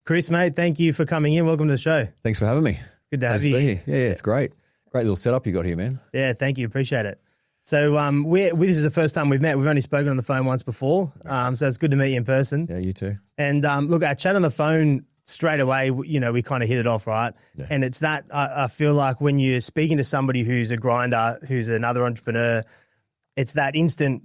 Chris, mate, thank you for coming in. Welcome to the show. Thanks for having me. Good to have you. Be here. Yeah, it's great. Great little setup you got here, man. Yeah, thank you. Appreciate it. So this is the first time we've met. We've only spoken on the phone once before, so it's good to meet you in person. Yeah, you too. And look, our chat on the phone straight away, we kind of hit it off, right? Yeah. And it's that I feel like when you're speaking to somebody who's a grinder, who's another entrepreneur, it's that instant.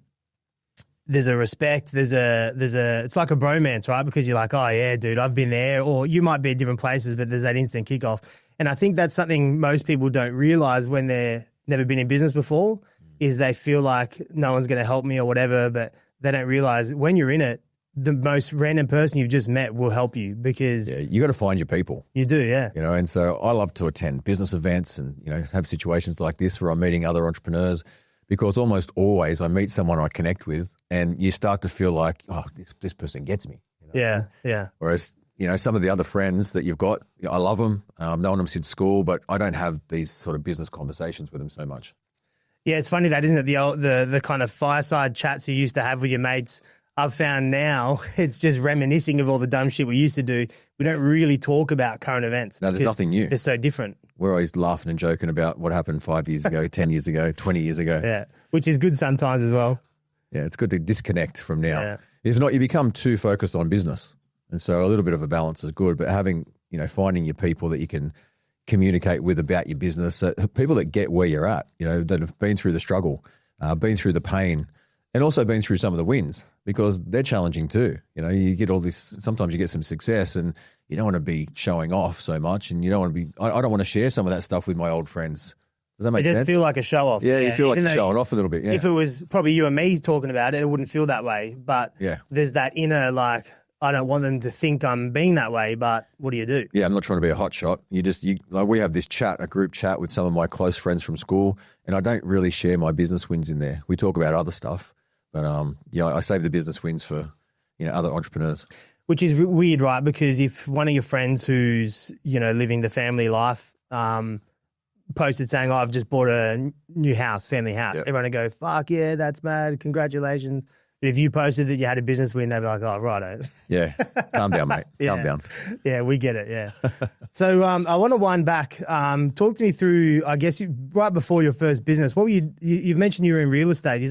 There's a respect. It's like a bromance, right? Because you're like, oh yeah, dude, I've been there, or you might be at different places, but there's that instant kickoff. And I think that's something most people don't realize when they're never been in business before, is they feel like no one's going to help me or whatever, but they don't realize when you're in it, the most random person you've just met will help you because you got to find your people. You do, yeah. And so I love to attend business events and have situations like this where I'm meeting other entrepreneurs, because almost always I meet someone I connect with, and you start to feel like, oh, this person gets me. Yeah. Whereas some of the other friends that you've got, I love them. I've known them since school, but I don't have these sort of business conversations with them so much. Yeah, it's funny that, isn't it? The kind of fireside chats you used to have with your mates, I've found now it's just reminiscing of all the dumb shit we used to do. We don't really talk about current events. No, there's nothing new. They're so different. We're always laughing and joking about what happened 5 years ago, 10 years ago, 20 years ago. Yeah, which is good sometimes as well. Yeah, it's good to disconnect from now. Yeah. If not, you become too focused on business. And so a little bit of a balance is good, but finding your people that you can communicate with about your business, people that get where you're at, that have been through the struggle, been through the pain, and also been through some of the wins, because they're challenging too. You get all this, sometimes you get some success and you don't want to be showing off so much, and you don't want to be, I don't want to share some of that stuff with my old friends. Does that make sense? It does feel like a show off. Yeah, you feel like you're showing off a little bit. Yeah. If it was probably you and me talking about it, it wouldn't feel that way. But there's that inner, like, I don't want them to think I'm being that way, but what do you do? Yeah, I'm not trying to be a hot shot. We have this chat, a group chat with some of my close friends from school, and I don't really share my business wins in there. We talk about other stuff, but I save the business wins for other entrepreneurs. Which is weird, right? Because if one of your friends who's living the family life posted saying, "Oh, I've just bought a new house, family house," everyone would go, "Fuck yeah, that's mad! Congratulations." But if you posted that you had a business win, they'd be like, "Oh, righto." Yeah, calm down, mate. Calm down. Yeah, we get it. Yeah. So I want to wind back. Talk to me through, I guess, right before your first business. What were you've mentioned you were in real estate.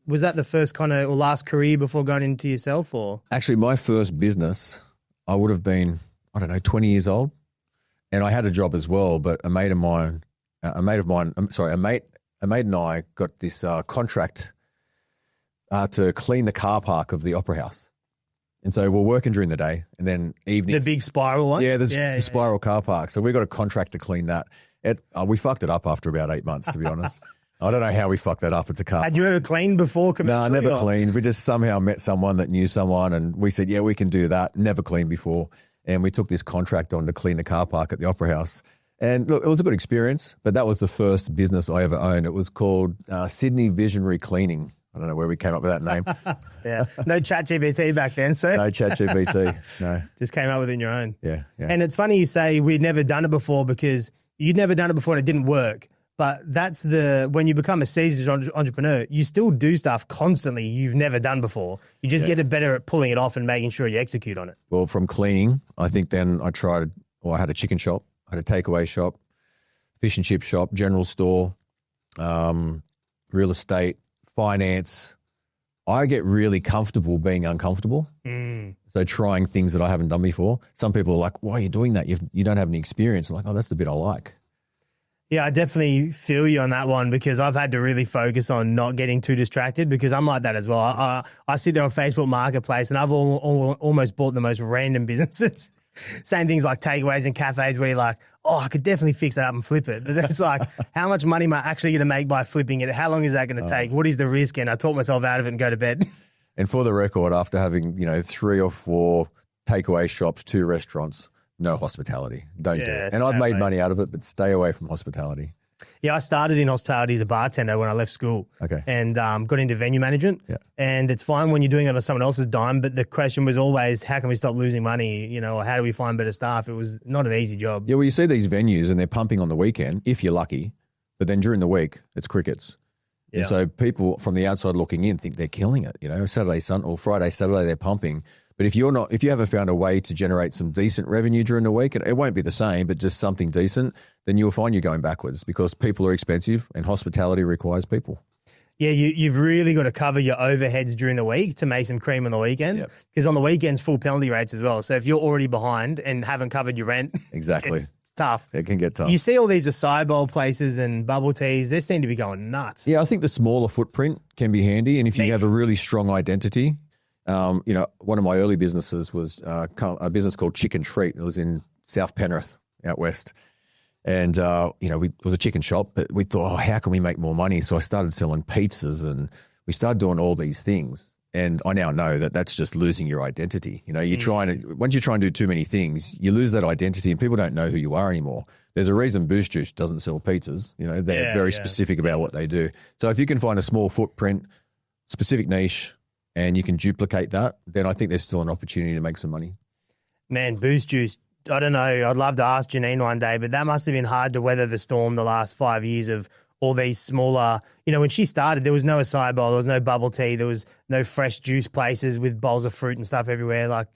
Was that the first kind of or last career before going into yourself, or? Actually, my first business, I would have been, 20 years old, and I had a job as well. But a mate and I got this contract to clean the car park of the Opera House. And so we're working during the day, and then evenings. The big spiral one? Yeah, the spiral car park. So we got a contract to clean that. We fucked it up after about 8 months, to be honest. I don't know how we fucked that up. It's a car. Had you ever cleaned before? No, I never cleaned. We just somehow met someone that knew someone, and we said, yeah, we can do that. Never cleaned before. And we took this contract on to clean the car park at the Opera House. And look, it was a good experience, but that was the first business I ever owned. It was called Sydney Visionary Cleaning. I don't know where we came up with that name. Yeah. No ChatGPT back then, so. No ChatGPT, no. Just came up with it on your own. Yeah. And it's funny you say we'd never done it before, because you'd never done it before and it didn't work. But that's when you become a seasoned entrepreneur, you still do stuff constantly you've never done before. You just get better at pulling it off and making sure you execute on it. Well, from cleaning, I think then I had a chicken shop, I had a takeaway shop, fish and chip shop, general store, real estate, finance. I get really comfortable being uncomfortable. So trying things that I haven't done before. Some people are like, why are you doing that? You don't have any experience. I'm like, oh, that's the bit I like. Yeah, I definitely feel you on that one, because I've had to really focus on not getting too distracted, because I'm like that as well. I sit there on Facebook Marketplace and I've almost bought the most random businesses. Same things like takeaways and cafes where you're like, oh, I could definitely fix that up and flip it. But it's like, how much money am I actually going to make by flipping it? How long is that going to take? What is the risk? And I talk myself out of it and go to bed. And for the record, after having, 3 or 4 takeaway shops, 2 restaurants, no hospitality. Don't do it. And I've made money out of it, but stay away from hospitality. Yeah, I started in hospitality as a bartender when I left school. Okay. And got into venue management. Yeah. And it's fine when you're doing it on someone else's dime, but the question was always, how can we stop losing money? Or how do we find better staff? It was not an easy job. Yeah, well, you see these venues and they're pumping on the weekend, if you're lucky, but then during the week, it's crickets. Yeah. And so people from the outside looking in think they're killing it. Friday, Saturday, they're pumping. But if you haven't found a way to generate some decent revenue during the week, it won't be the same, but just something decent, then you'll find you're going backwards because people are expensive and hospitality requires people. Yeah, you've really got to cover your overheads during the week to make some cream on the weekend. Because on the weekends, full penalty rates as well. So if you're already behind and haven't covered your rent, exactly, it's tough. It can get tough. You see all these acai bowl places and bubble teas; they seem to be going nuts. Yeah, I think the smaller footprint can be handy, and if you have a really strong identity, one of my early businesses was a business called Chicken Treat. It was in South Penrith, out west. And, it was a chicken shop, but we thought, how can we make more money? So I started selling pizzas and we started doing all these things. And I now know that that's just losing your identity. Once you try and do too many things, you lose that identity and people don't know who you are anymore. There's a reason Boost Juice doesn't sell pizzas. They're very specific about what they do. So if you can find a small footprint, specific niche, and you can duplicate that, then I think there's still an opportunity to make some money. Man, Boost Juice. I don't know. I'd love to ask Janine one day, but that must have been hard to weather the storm the last 5 years of all these smaller, when she started, there was no acai bowl, there was no bubble tea, there was no fresh juice places with bowls of fruit and stuff everywhere. Like,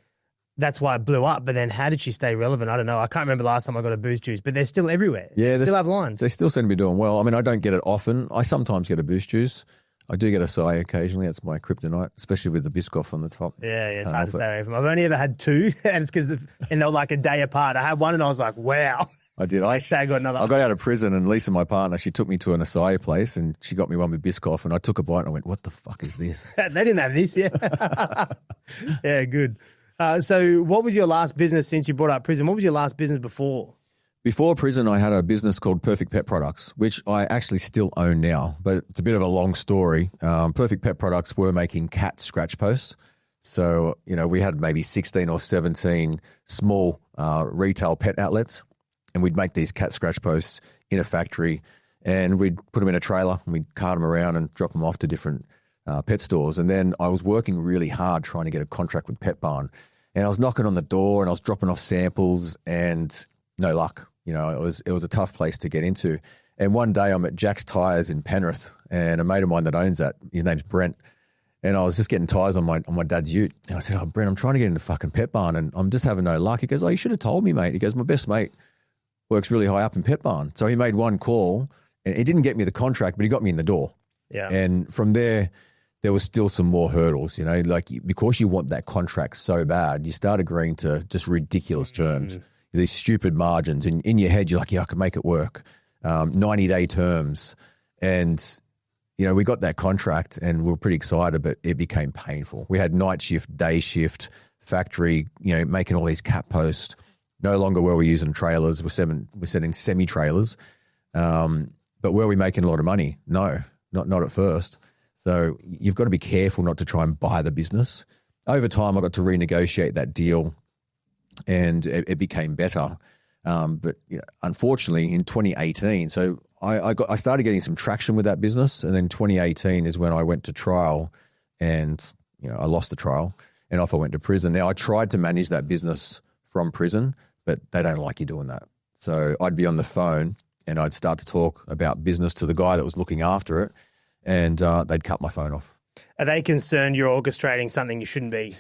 that's why it blew up. But then how did she stay relevant? I don't know. I can't remember the last time I got a Boost Juice, but they're still everywhere. Yeah, they still have lines. They still seem to be doing well. I mean, I don't get it often. I sometimes get a Boost Juice. I do get a acai occasionally. That's my kryptonite, especially with the Biscoff on the top. Yeah, it's hard to stay away from. I've only ever had two, and it's because they're like a day apart. I had one, and I was like, wow. I did. I got another. I got out of prison, and Lisa, my partner, she took me to an acai place, and she got me one with Biscoff, and I took a bite, and I went, "What the fuck is this?" They didn't have this, yeah. Yeah, good. So, what was your last business since you brought up prison? What was your last business before? Before prison, I had a business called Perfect Pet Products, which I actually still own now, but it's a bit of a long story. Perfect Pet Products were making cat scratch posts. So, we had maybe 16 or 17 small retail pet outlets, and we'd make these cat scratch posts in a factory, and we'd put them in a trailer, and we'd cart them around and drop them off to different pet stores. And then I was working really hard trying to get a contract with Pet Barn, and I was knocking on the door, and I was dropping off samples, and no luck. It was a tough place to get into. And one day I'm at Jack's Tyres in Penrith, and a mate of mine that owns that, his name's Brent, and I was just getting tyres on my dad's ute. And I said, "Oh, Brent, I'm trying to get into fucking Pet Barn, and I'm just having no luck." He goes, "Oh, you should have told me, mate." He goes, "My best mate works really high up in Pet Barn." So he made one call, and he didn't get me the contract, but he got me in the door. Yeah. And from there was still some more hurdles, because you want that contract so bad, you start agreeing to just ridiculous terms. These stupid margins. In your head, you're like, yeah, I can make it work. 90-day terms. And, we got that contract and we were pretty excited, but it became painful. We had night shift, day shift, factory, making all these cat posts. No longer were we using trailers. We're sending semi-trailers. But were we making a lot of money? No, not at first. So you've got to be careful not to try and buy the business. Over time, I got to renegotiate that deal, and it became better. But unfortunately, in 2018, so I started getting some traction with that business, and then 2018 is when I went to trial, and I lost the trial, and off I went to prison. Now I tried to manage that business from prison, but they don't like you doing that. So I'd be on the phone, and I'd start to talk about business to the guy that was looking after it, and they'd cut my phone off. Are they concerned you're orchestrating something you shouldn't be?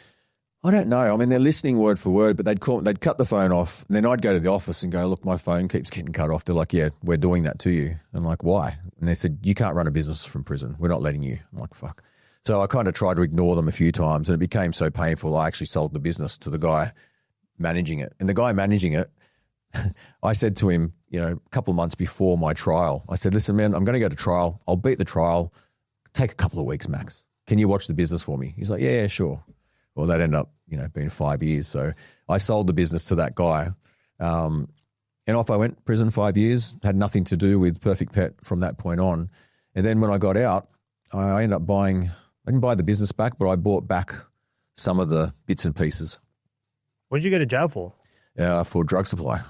I don't know. I mean, they're listening word for word, but they'd cut the phone off, and then I'd go to the office and go, "Look, my phone keeps getting cut off." They're like, "Yeah, we're doing that to you." I'm like, "Why?" And they said, "You can't run a business from prison. We're not letting you." I'm like, "Fuck." So I kind of tried to ignore them a few times, and it became so painful. I actually sold the business to the guy managing it. And the guy managing it, I said to him, a couple of months before my trial, I said, "Listen, man, I'm going to go to trial. I'll beat the trial. Take a couple of weeks max. Can you watch the business for me?" He's like, "Yeah, sure." Well, that ended up, being 5 years. So I sold the business to that guy. And off I went, prison 5 years, had nothing to do with Perfect Pet from that point on. And then when I got out, I ended up I didn't buy the business back, but I bought back some of the bits and pieces. What did you go to jail for? For drug supply,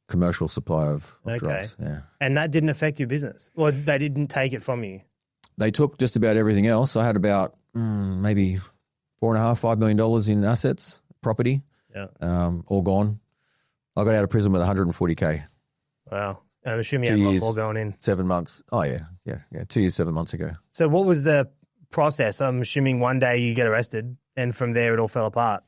commercial supply of drugs. Yeah. And that didn't affect your business? Well, they didn't take it from you? They took just about everything else. I had about maybe $4.5 million in assets, property, all gone. I got out of prison with 140K. Wow. And I'm assuming you had a lot more going in. 7 months. Oh, yeah. 2 years, 7 months ago. So what was the process? I'm assuming one day you get arrested, and from there it all fell apart.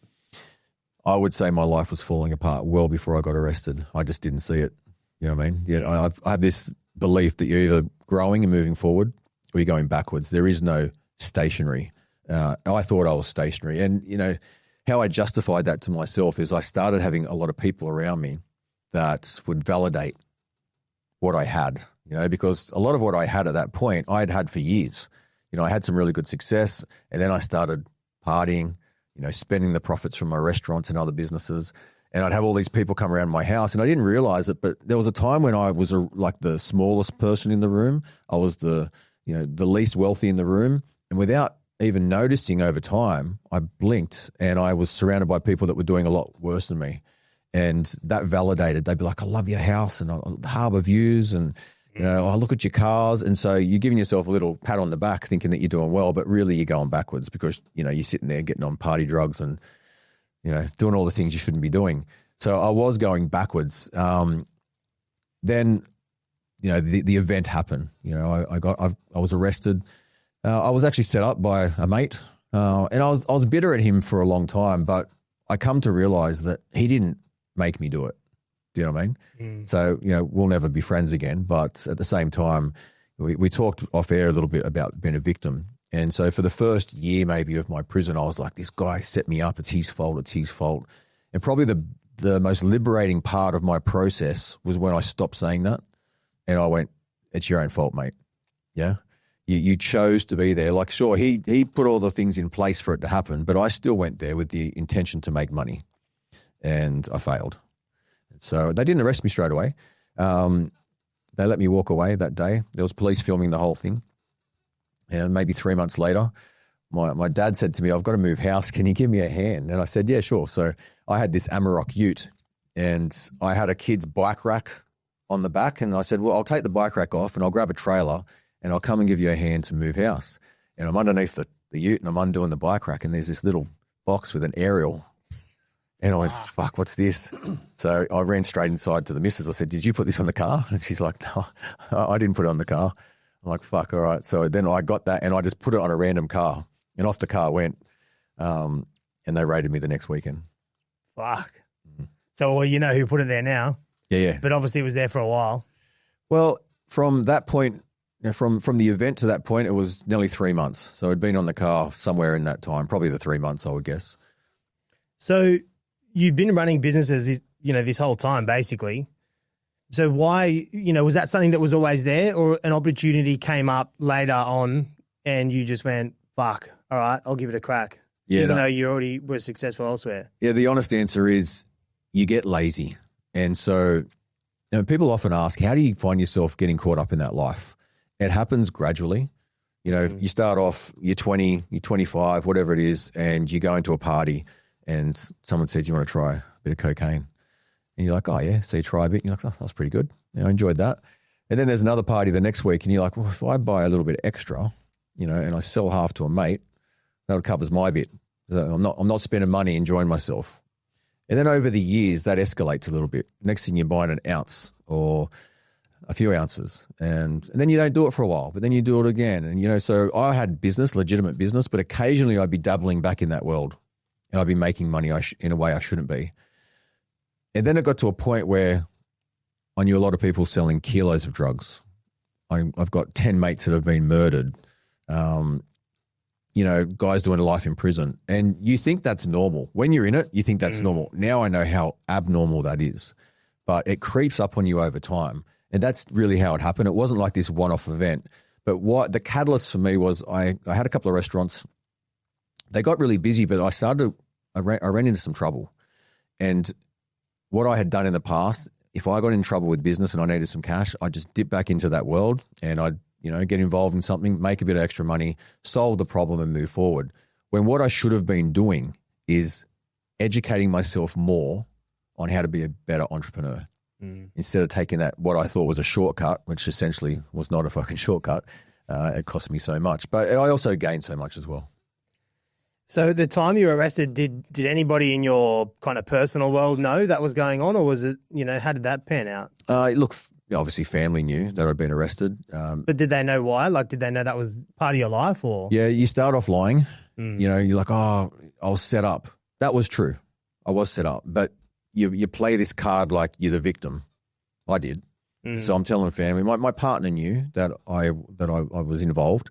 I would say my life was falling apart well before I got arrested. I just didn't see it. You know what I mean? Yeah, I have this belief that you're either growing and moving forward or you're going backwards. There is no stationary. I thought I was stationary. And, you know, how I justified that to myself is I started having a lot of people around me that would validate what I had, you know, because a lot of what I had at that point, I had had for years. You know, I had some really good success, and then I started partying, you know, spending the profits from my restaurants and other businesses. And I'd have all these people come around my house, and I didn't realize it, but there was a time when I was like the smallest person in the room. I was the least wealthy in the room. And without even noticing over time, I blinked and I was surrounded by people that were doing a lot worse than me. And that validated. They'd be like, I love your house and harbour views and, you know, I look at your cars. And so you're giving yourself a little pat on the back thinking that you're doing well, but really you're going backwards because, you know, you're sitting there getting on party drugs and, you know, doing all the things you shouldn't be doing. So I was going backwards. Then, you know, the event happened. You know, I was arrested. I was actually set up by a mate, and I was bitter at him for a long time. But I come to realize that he didn't make me do it. Do you know what I mean? Mm. So, you know, we'll never be friends again. But at the same time, we talked off air a little bit about being a victim. And so for the first year maybe of my prison, I was like, this guy set me up. It's his fault. It's his fault. And probably the most liberating part of my process was when I stopped saying that. And I went, it's your own fault, mate. Yeah. You chose to be there. Like, sure, he put all the things in place for it to happen, but I still went there with the intention to make money, and I failed. And so they didn't arrest me straight away. They let me walk away that day. There was police filming the whole thing. And maybe 3 months later, my dad said to me, I've got to move house. Can you give me a hand? And I said, yeah, sure. So I had this Amarok ute, and I had a kid's bike rack on the back. And I said, well, I'll take the bike rack off and I'll grab a trailer and I'll come and give you a hand to move house. And I'm underneath the ute and I'm undoing the bike rack and there's this little box with an aerial. And I went, fuck, what's this? So I ran straight inside to the missus. I said, did you put this on the car? And she's like, no, I didn't put it on the car. I'm like, fuck, all right. So then I got that and I just put it on a random car and off the car went. And they raided me the next weekend. Fuck. Mm-hmm. So, well, you know who put it there now. Yeah. But obviously it was there for a while. Well, from that point, from the event to that point, it was nearly 3 months. So it'd been on the car somewhere in that time, probably the 3 months, I would guess. So you've been running businesses, this whole time, basically. So why, was that something that was always there, or an opportunity came up later on and you just went, fuck, all right, I'll give it a crack, even though you already were successful elsewhere? Yeah, the honest answer is you get lazy. And so people often ask, how do you find yourself getting caught up in that life? It happens gradually. You start off, you're 20, you're 25, whatever it is, and you go into a party and someone says you want to try a bit of cocaine. And you're like, oh, yeah, so you try a bit. And you're like, oh, that's pretty good. I enjoyed that. And then there's another party the next week and you're like, well, if I buy a little bit extra, and I sell half to a mate, that covers my bit. So I'm not spending money enjoying myself. And then over the years, that escalates a little bit. Next thing you're buying an ounce or a few ounces. And then you don't do it for a while, but then you do it again. And, so I had legitimate business, but occasionally I'd be dabbling back in that world and I'd be making money in a way I shouldn't be. And then it got to a point where I knew a lot of people selling kilos of drugs. I've got 10 mates that have been murdered. Guys doing a life in prison. And you think that's normal. When you're in it, you think that's normal. Now I know how abnormal that is. But it creeps up on you over time. And that's really how it happened. It wasn't like this one-off event. But what the catalyst for me was I had a couple of restaurants. They got really busy, but I ran into some trouble. And what I had done in the past, if I got in trouble with business and I needed some cash, I'd just dip back into that world and I'd, get involved in something, make a bit of extra money, solve the problem and move forward. When what I should have been doing is educating myself more on how to be a better entrepreneur. Instead of taking that, what I thought was a shortcut, which essentially was not a fucking shortcut. It cost me so much, but I also gained so much as well. So the time you were arrested, did anybody in your kind of personal world know that was going on, or was it, how did that pan out? Look, obviously family knew that I'd been arrested. But did they know why? Like, did they know that was part of your life, or? Yeah, you start off lying. You're like, oh, I was set up. That was true. I was set up, but you play this card like you're the victim. I did. So I'm telling family. My partner knew that I was involved,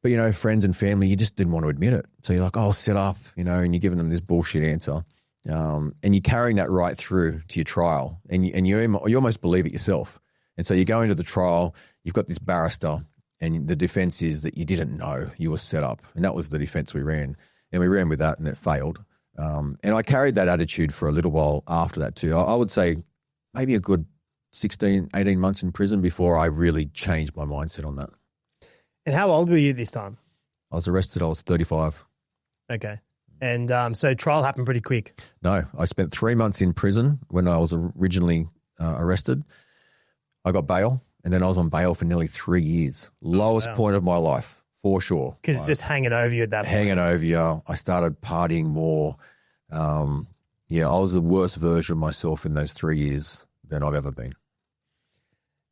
but friends and family, you just didn't want to admit it. So you're like, "Oh, I'll set up," and you're giving them this bullshit answer, and you're carrying that right through to your trial, and you almost believe it yourself. And so you go into the trial, you've got this barrister, and the defense is that you didn't know you were set up, and that was the defense we ran, and we ran with that, and it failed. And I carried that attitude for a little while after that too. I would say maybe a good 16, 18 months in prison before I really changed my mindset on that. And how old were you this time? I was arrested. I was 35. Okay. And so trial happened pretty quick. No, I spent 3 months in prison when I was originally arrested. I got bail, and then I was on bail for nearly 3 years. Lowest point of my life, for sure. Because it's just hanging over you at that point. Hanging over you. I started partying more. I was the worst version of myself in those 3 years than I've ever been.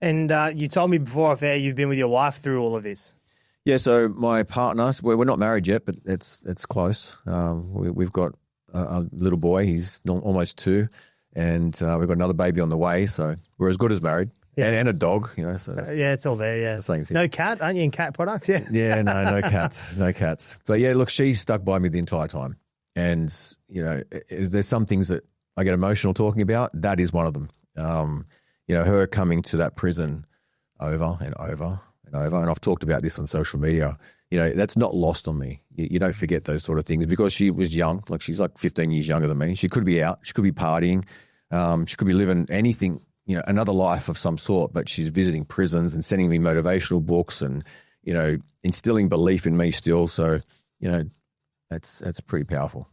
And you told me before off air you've been with your wife through all of this. Yeah, so my partner, we're not married yet, but it's close. We've got a little boy. He's almost 2, and we've got another baby on the way. So we're as good as married, and a dog. So it's all there. Yeah, it's the same thing. No cat, aren't you in cat products? Yeah. Yeah, no cats. But yeah, look, she stuck by me the entire time, and there's some things that I get emotional talking about. That is one of them. Her coming to that prison over and over and over, and I've talked about this on social media, that's not lost on me. You don't forget those sort of things because she was young, like she's like 15 years younger than me. She could be out, she could be partying, she could be living anything, another life of some sort, but she's visiting prisons and sending me motivational books and, instilling belief in me still. So, that's pretty powerful.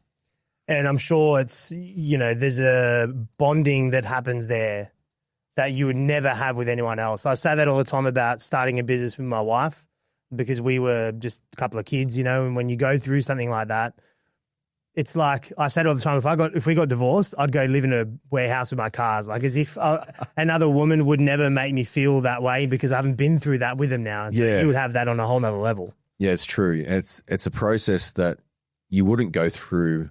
And I'm sure it's, there's a bonding that happens there that you would never have with anyone else. I say that all the time about starting a business with my wife because we were just a couple of kids, and when you go through something like that, it's like I said all the time, if we got divorced, I'd go live in a warehouse with my cars, like as if another woman would never make me feel that way because I haven't been through that with them now. And so you would have that on a whole nother level. Yeah, it's true. It's a process that you wouldn't go through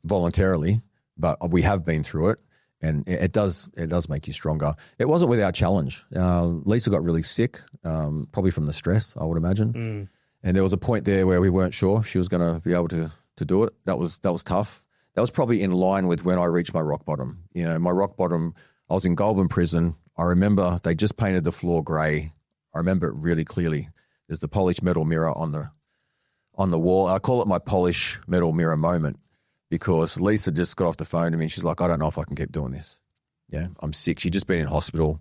voluntarily, but we have been through it. And it does make you stronger. It wasn't without challenge. Lisa got really sick, probably from the stress, I would imagine. And there was a point there where we weren't sure if she was going to be able to do it. That was tough. That was probably in line with when I reached my rock bottom. My rock bottom, I was in Goulburn prison. I remember they just painted the floor grey. I remember it really clearly. There's the polished metal mirror on the wall. I call it my polished metal mirror moment. Because Lisa just got off the phone to me and she's like, I don't know if I can keep doing this. Yeah, I'm sick. She'd just been in hospital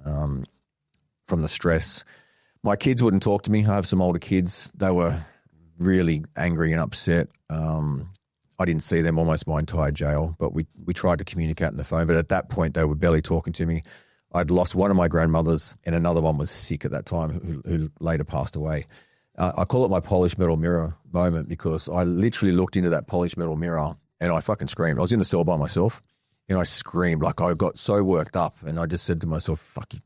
from the stress. My kids wouldn't talk to me. I have some older kids. They were really angry and upset. I didn't see them almost my entire jail, but we tried to communicate on the phone. But at that point, they were barely talking to me. I'd lost one of my grandmothers and another one was sick at that time who later passed away. I call it my polished metal mirror moment because I literally looked into that polished metal mirror and I fucking screamed. I was in the cell by myself and I screamed like I got so worked up and I just said to myself, fuck you,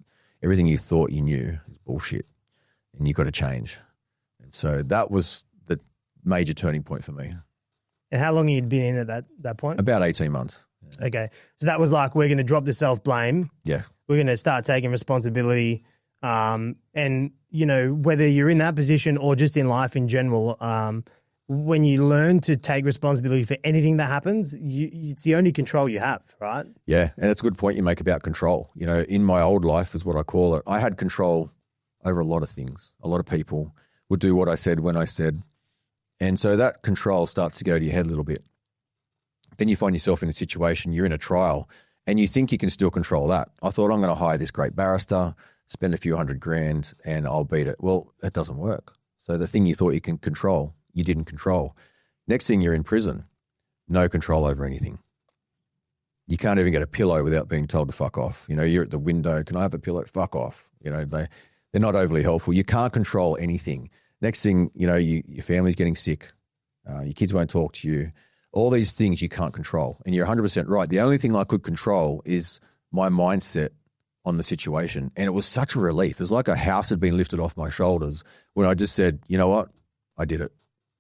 everything you thought you knew is bullshit and you got to change. And so that was the major turning point for me. And how long had you been in at that point? About 18 months. Yeah. Okay. So that was like, we're going to drop the self-blame. Yeah. We're going to start taking responsibility. And, whether you're in that position or just in life in general, when you learn to take responsibility for anything that happens, it's the only control you have, right? Yeah, and it's a good point you make about control. In my old life is what I call it. I had control over a lot of things. A lot of people would do what I said when I said. And so that control starts to go to your head a little bit. Then you find yourself in a situation, you're in a trial, and you think you can still control that. I thought I'm going to hire this great barrister, spend a few $100,000 and I'll beat it. Well, that doesn't work. So the thing you thought you can control, you didn't control. Next thing you're in prison, no control over anything. You can't even get a pillow without being told to fuck off. You're at the window, can I have a pillow? Fuck off. They're not overly helpful. You can't control anything. Next thing, your family's getting sick. Your kids won't talk to you. All these things you can't control. And you're 100% right. The only thing I could control is my mindset on the situation. And it was such a relief. It was like a house had been lifted off my shoulders when I just said, you know what? I did it.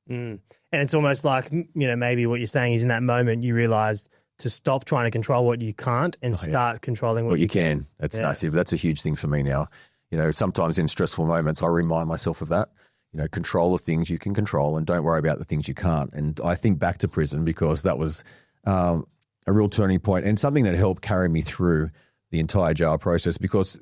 And it's almost like, maybe what you're saying is in that moment you realized to stop trying to control what you can't and start controlling what you can. That's massive. That's a huge thing for me now. Sometimes in stressful moments, I remind myself of that. Control the things you can control and don't worry about the things you can't. And I think back to prison because that was a real turning point and something that helped carry me through the entire jail process, because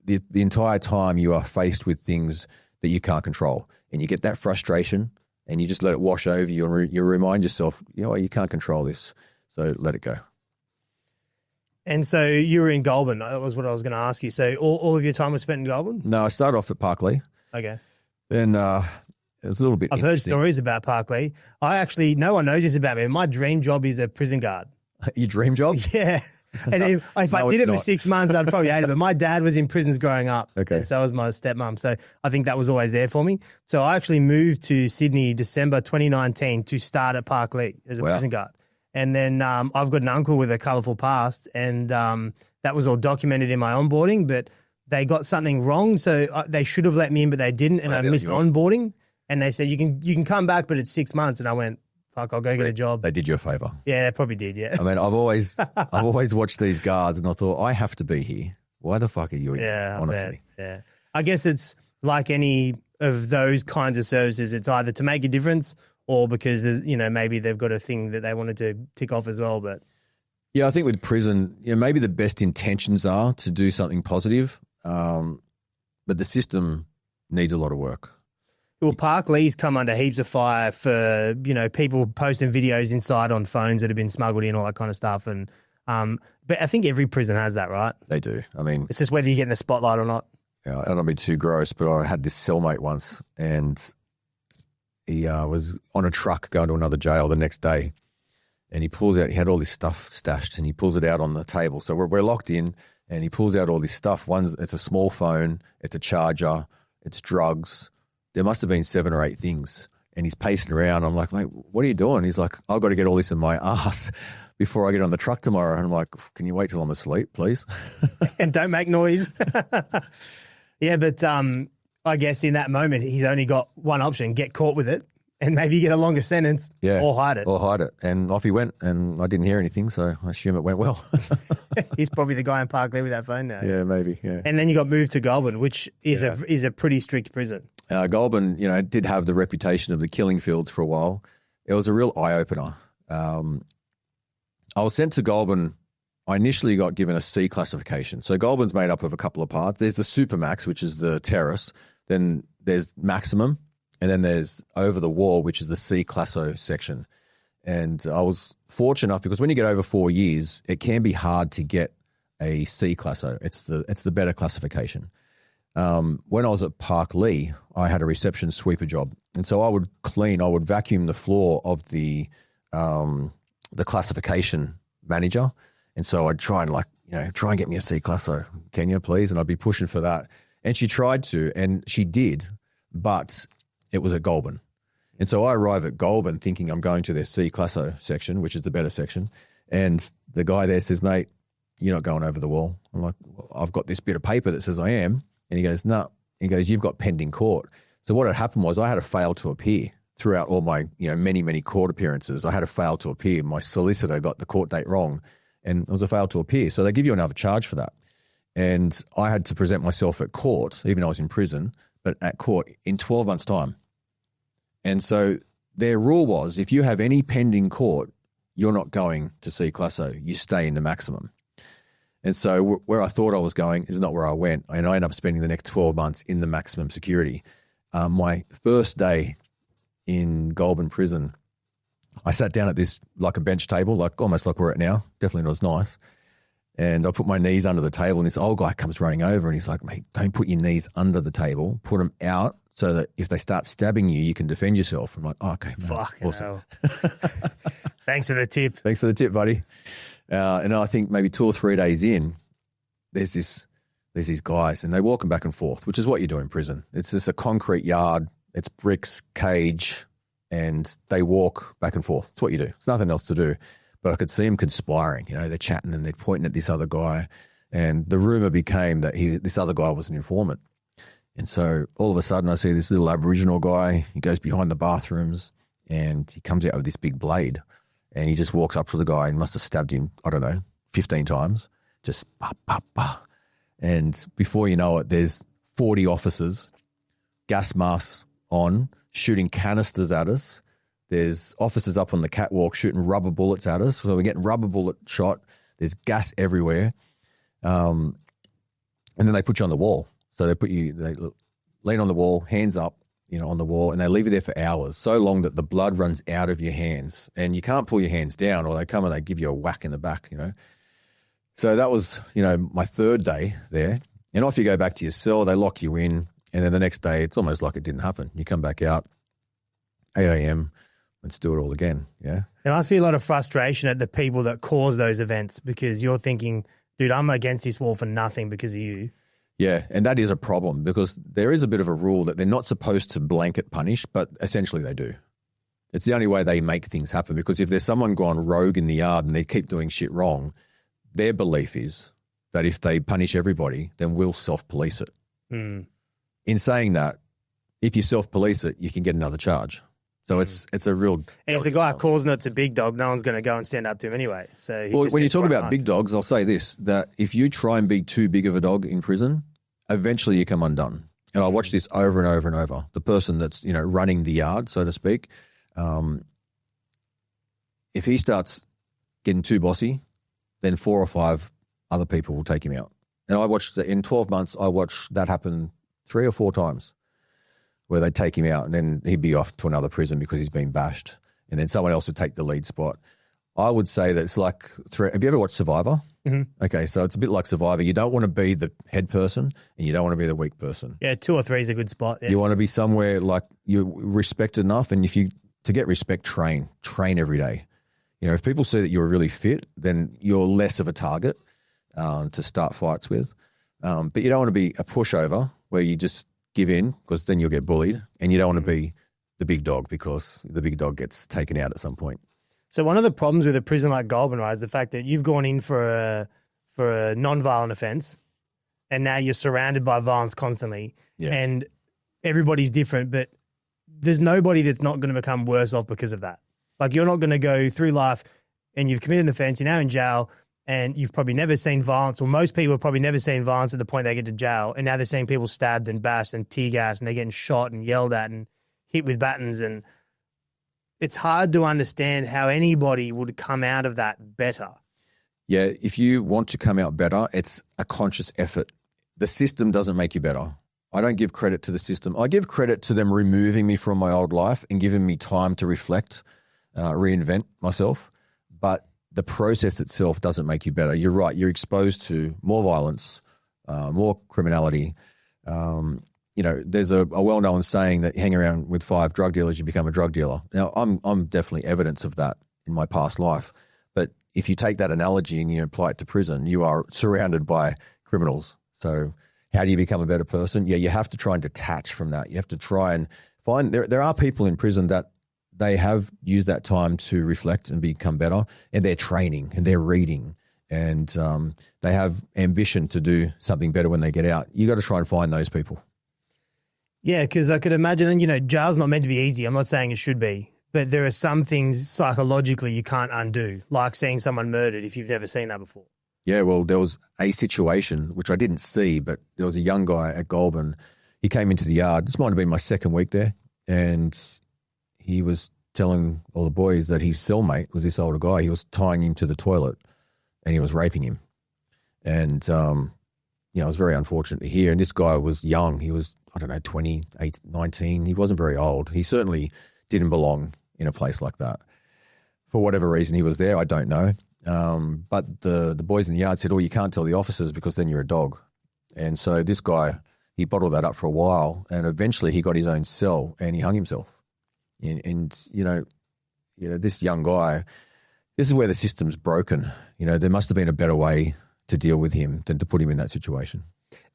the entire time you are faced with things that you can't control and you get that frustration and you just let it wash over you and you remind yourself, you can't control this, so let it go. And so you were in Goulburn. That was what I was going to ask you. So all of your time was spent in Goulburn? No, I started off at Parklea. Okay. Then it was a little bit I've heard stories about Parklea. No one knows this about me. My dream job is a prison guard. Your dream job? Yeah. And if I did it for 6 months, I'd probably hate it. But my dad was in prisons growing up. Okay. And so was my stepmom. So I think that was always there for me. So I actually moved to Sydney December 2019 to start at Parklea as a prison guard. And then I've got an uncle with a colourful past, and that was all documented in my onboarding, but they got something wrong. So they should have let me in, but they didn't. And I missed onboarding. And they said, you can come back, but it's 6 months. And I went, fuck, I'll go get a job. They did you a favour. Yeah, they probably did, yeah. I mean, I've always watched these guards and I thought, I have to be here. Why the fuck are you here, honestly? Yeah. I guess it's like any of those kinds of services. It's either to make a difference or because there's, maybe they've got a thing that they wanted to tick off as well. But yeah, I think with prison, maybe the best intentions are to do something positive, but the system needs a lot of work. Well, Parklea's come under heaps of fire for, people posting videos inside on phones that have been smuggled in, all that kind of stuff. And but I think every prison has that, right? They do. I mean, it's just whether you get in the spotlight or not. Yeah, I don't want to be too gross, but I had this cellmate once, and he was on a truck going to another jail the next day, and he pulls out. He had all this stuff stashed, and he pulls it out on the table. So we're locked in, and he pulls out all this stuff. It's a small phone, it's a charger, it's drugs. There must have been 7 or 8 things, and he's pacing around. I'm like, mate, what are you doing? He's like, I've got to get all this in my ass before I get on the truck tomorrow. And I'm like, can you wait till I'm asleep, please? And don't make noise. Yeah, but I guess in that moment, he's only got one option: get caught with it, and maybe get a longer sentence, or hide it. Or hide it. And off he went, and I didn't hear anything, so I assume it went well. He's probably the guy in Parklea with that phone now. Yeah, maybe, yeah. And then you got moved to Goulburn, which is a pretty strict prison. Goulburn, did have the reputation of the killing fields for a while. It was a real eye-opener. I was sent to Goulburn. I initially got given a C classification. So Goulburn's made up of a couple of parts. There's the Supermax, which is the terrace. Then there's Maximum. And then there's Over the Wall, which is the C classo section. And I was fortunate enough because when you get over 4 years, it can be hard to get a C classo. It's the better classification. When I was at Parklea, I had a reception sweeper job. And so I would vacuum the floor of the classification manager. And so I'd try and get me a C classo. Can you please? And I'd be pushing for that. And she tried to, and she did, but it was at Goulburn. And so I arrive at Goulburn thinking I'm going to their C classo section, which is the better section. And the guy there says, mate, you're not going over the wall. I'm like, well, I've got this bit of paper that says I am. And he goes, no. He goes, you've got pending court. So what had happened was I had to fail to appear throughout all my, many, many court appearances. I had to fail to appear. My solicitor got the court date wrong, and it was a fail to appear. So they give you another charge for that. And I had to present myself at court, even though I was in prison, but at court in 12 months' time. And so their rule was if you have any pending court, you're not going to C classo. You stay in the maximum. And so where I thought I was going is not where I went. And I ended up spending the next 12 months in the maximum security. My first day in Goulburn prison, I sat down at this, like a bench table, almost like we're at now. Definitely not as nice. And I put my knees under the table, and this old guy comes running over and he's like, mate, don't put your knees under the table. Put them out so that if they start stabbing you, you can defend yourself. I'm like, oh, okay. Fucking awesome. Thanks for the tip. Thanks for the tip, buddy. And I think maybe 2 or 3 days in, there's these guys, and they walk them back and forth, which is what you do in prison. It's just a concrete yard, it's bricks, cage, and they walk back and forth. It's what you do. It's nothing else to do. But I could see them conspiring. They're chatting and they're pointing at this other guy, and the rumor became that this other guy was an informant. And so all of a sudden I see this little Aboriginal guy. He goes behind the bathrooms and he comes out with this big blade and he just walks up to the guy and must have stabbed him, 15 times. Just bah, bah, bah. And before you know it, there's 40 officers, gas masks on, shooting canisters at us. There's officers up on the catwalk shooting rubber bullets at us. So we're getting rubber bullet shot. There's gas everywhere. And then they put you on the wall. So they lean on the wall, hands up, on the wall, and they leave you there for hours, so long that the blood runs out of your hands and you can't pull your hands down, or they come and they give you a whack in the back, So that was, my third day there. And off you go back to your cell, they lock you in, and then the next day it's almost like it didn't happen. You come back out, 8 a.m., let's do it all again, yeah? There must be a lot of frustration at the people that cause those events because you're thinking, dude, I'm against this wall for nothing because of you. Yeah, and that is a problem because there is a bit of a rule that they're not supposed to blanket punish, but essentially they do. It's the only way they make things happen, because if there's someone gone rogue in the yard and they keep doing shit wrong, their belief is that if they punish everybody, then we'll self-police it. Mm. In saying that, if you self-police it, you can get another charge. So it's a real... And if the guy calls and it's a big dog, no one's going to go and stand up to him anyway. So when you talk about big dogs, I'll say this, that if you try and be too big of a dog in prison, eventually you come undone. And I watch this over and over and over. The person that's, running the yard, so to speak, if he starts getting too bossy, then 4 or 5 other people will take him out. And I watched in 12 months, I watched that happen 3 or 4 times, where they'd take him out and then he'd be off to another prison because he's been bashed, and then someone else would take the lead spot. I would say that it's like, have you ever watched Survivor? Mm-hmm. Okay, so it's a bit like Survivor. You don't want to be the head person and you don't want to be the weak person. Yeah, 2 or 3 is a good spot. Yeah. You want to be somewhere like you're respected enough, and to get respect, train every day. If people see that you're really fit, then you're less of a target to start fights with. But you don't want to be a pushover where you just give in, because then you'll get bullied, and you don't want to be the big dog because the big dog gets taken out at some point. So one of the problems with a prison like Goulburn, right, is the fact that you've gone in for a non-violent offence, and now you're surrounded by violence constantly, and everybody's different, but there's nobody that's not going to become worse off because of that. Like, you're not going to go through life and you've committed an offence, you're now in jail, and you've probably never seen violence, or most people have probably never seen violence at the point they get to jail, and now they're seeing people stabbed and bashed and tear gassed, and they're getting shot and yelled at and hit with batons, and it's hard to understand how anybody would come out of that better. Yeah, if you want to come out better, it's a conscious effort. The system doesn't make you better. I don't give credit to the system. I give credit to them removing me from my old life and giving me time to reflect, reinvent myself. But the process itself doesn't make you better. You're right. You're exposed to more violence, more criminality. There's a well-known saying that you hang around with 5 drug dealers, you become a drug dealer. Now, I'm definitely evidence of that in my past life. But if you take that analogy and you apply it to prison, you are surrounded by criminals. So how do you become a better person? Yeah, you have to try and detach from that. You have to try and find – there are people in prison that they have used that time to reflect and become better, and they're training and they're reading, and they have ambition to do something better when they get out. You got to try and find those people. Yeah, because I could imagine, and jail's not meant to be easy. I'm not saying it should be, but there are some things psychologically you can't undo, like seeing someone murdered if you've never seen that before. Yeah, well, there was a situation which I didn't see, but there was a young guy at Goulburn. He came into the yard. This might have been my second week there, and he was telling all the boys that his cellmate was this older guy. He was tying him to the toilet and he was raping him. And, it was very unfortunate to hear. And this guy was young. He was, 28, 19. He wasn't very old. He certainly didn't belong in a place like that. For whatever reason he was there, I don't know. But the boys in the yard said, you can't tell the officers because then you're a dog. And so this guy, he bottled that up for a while, and eventually he got his own cell and he hung himself. And this young guy, this is where the system's broken. There must have been a better way to deal with him than to put him in that situation.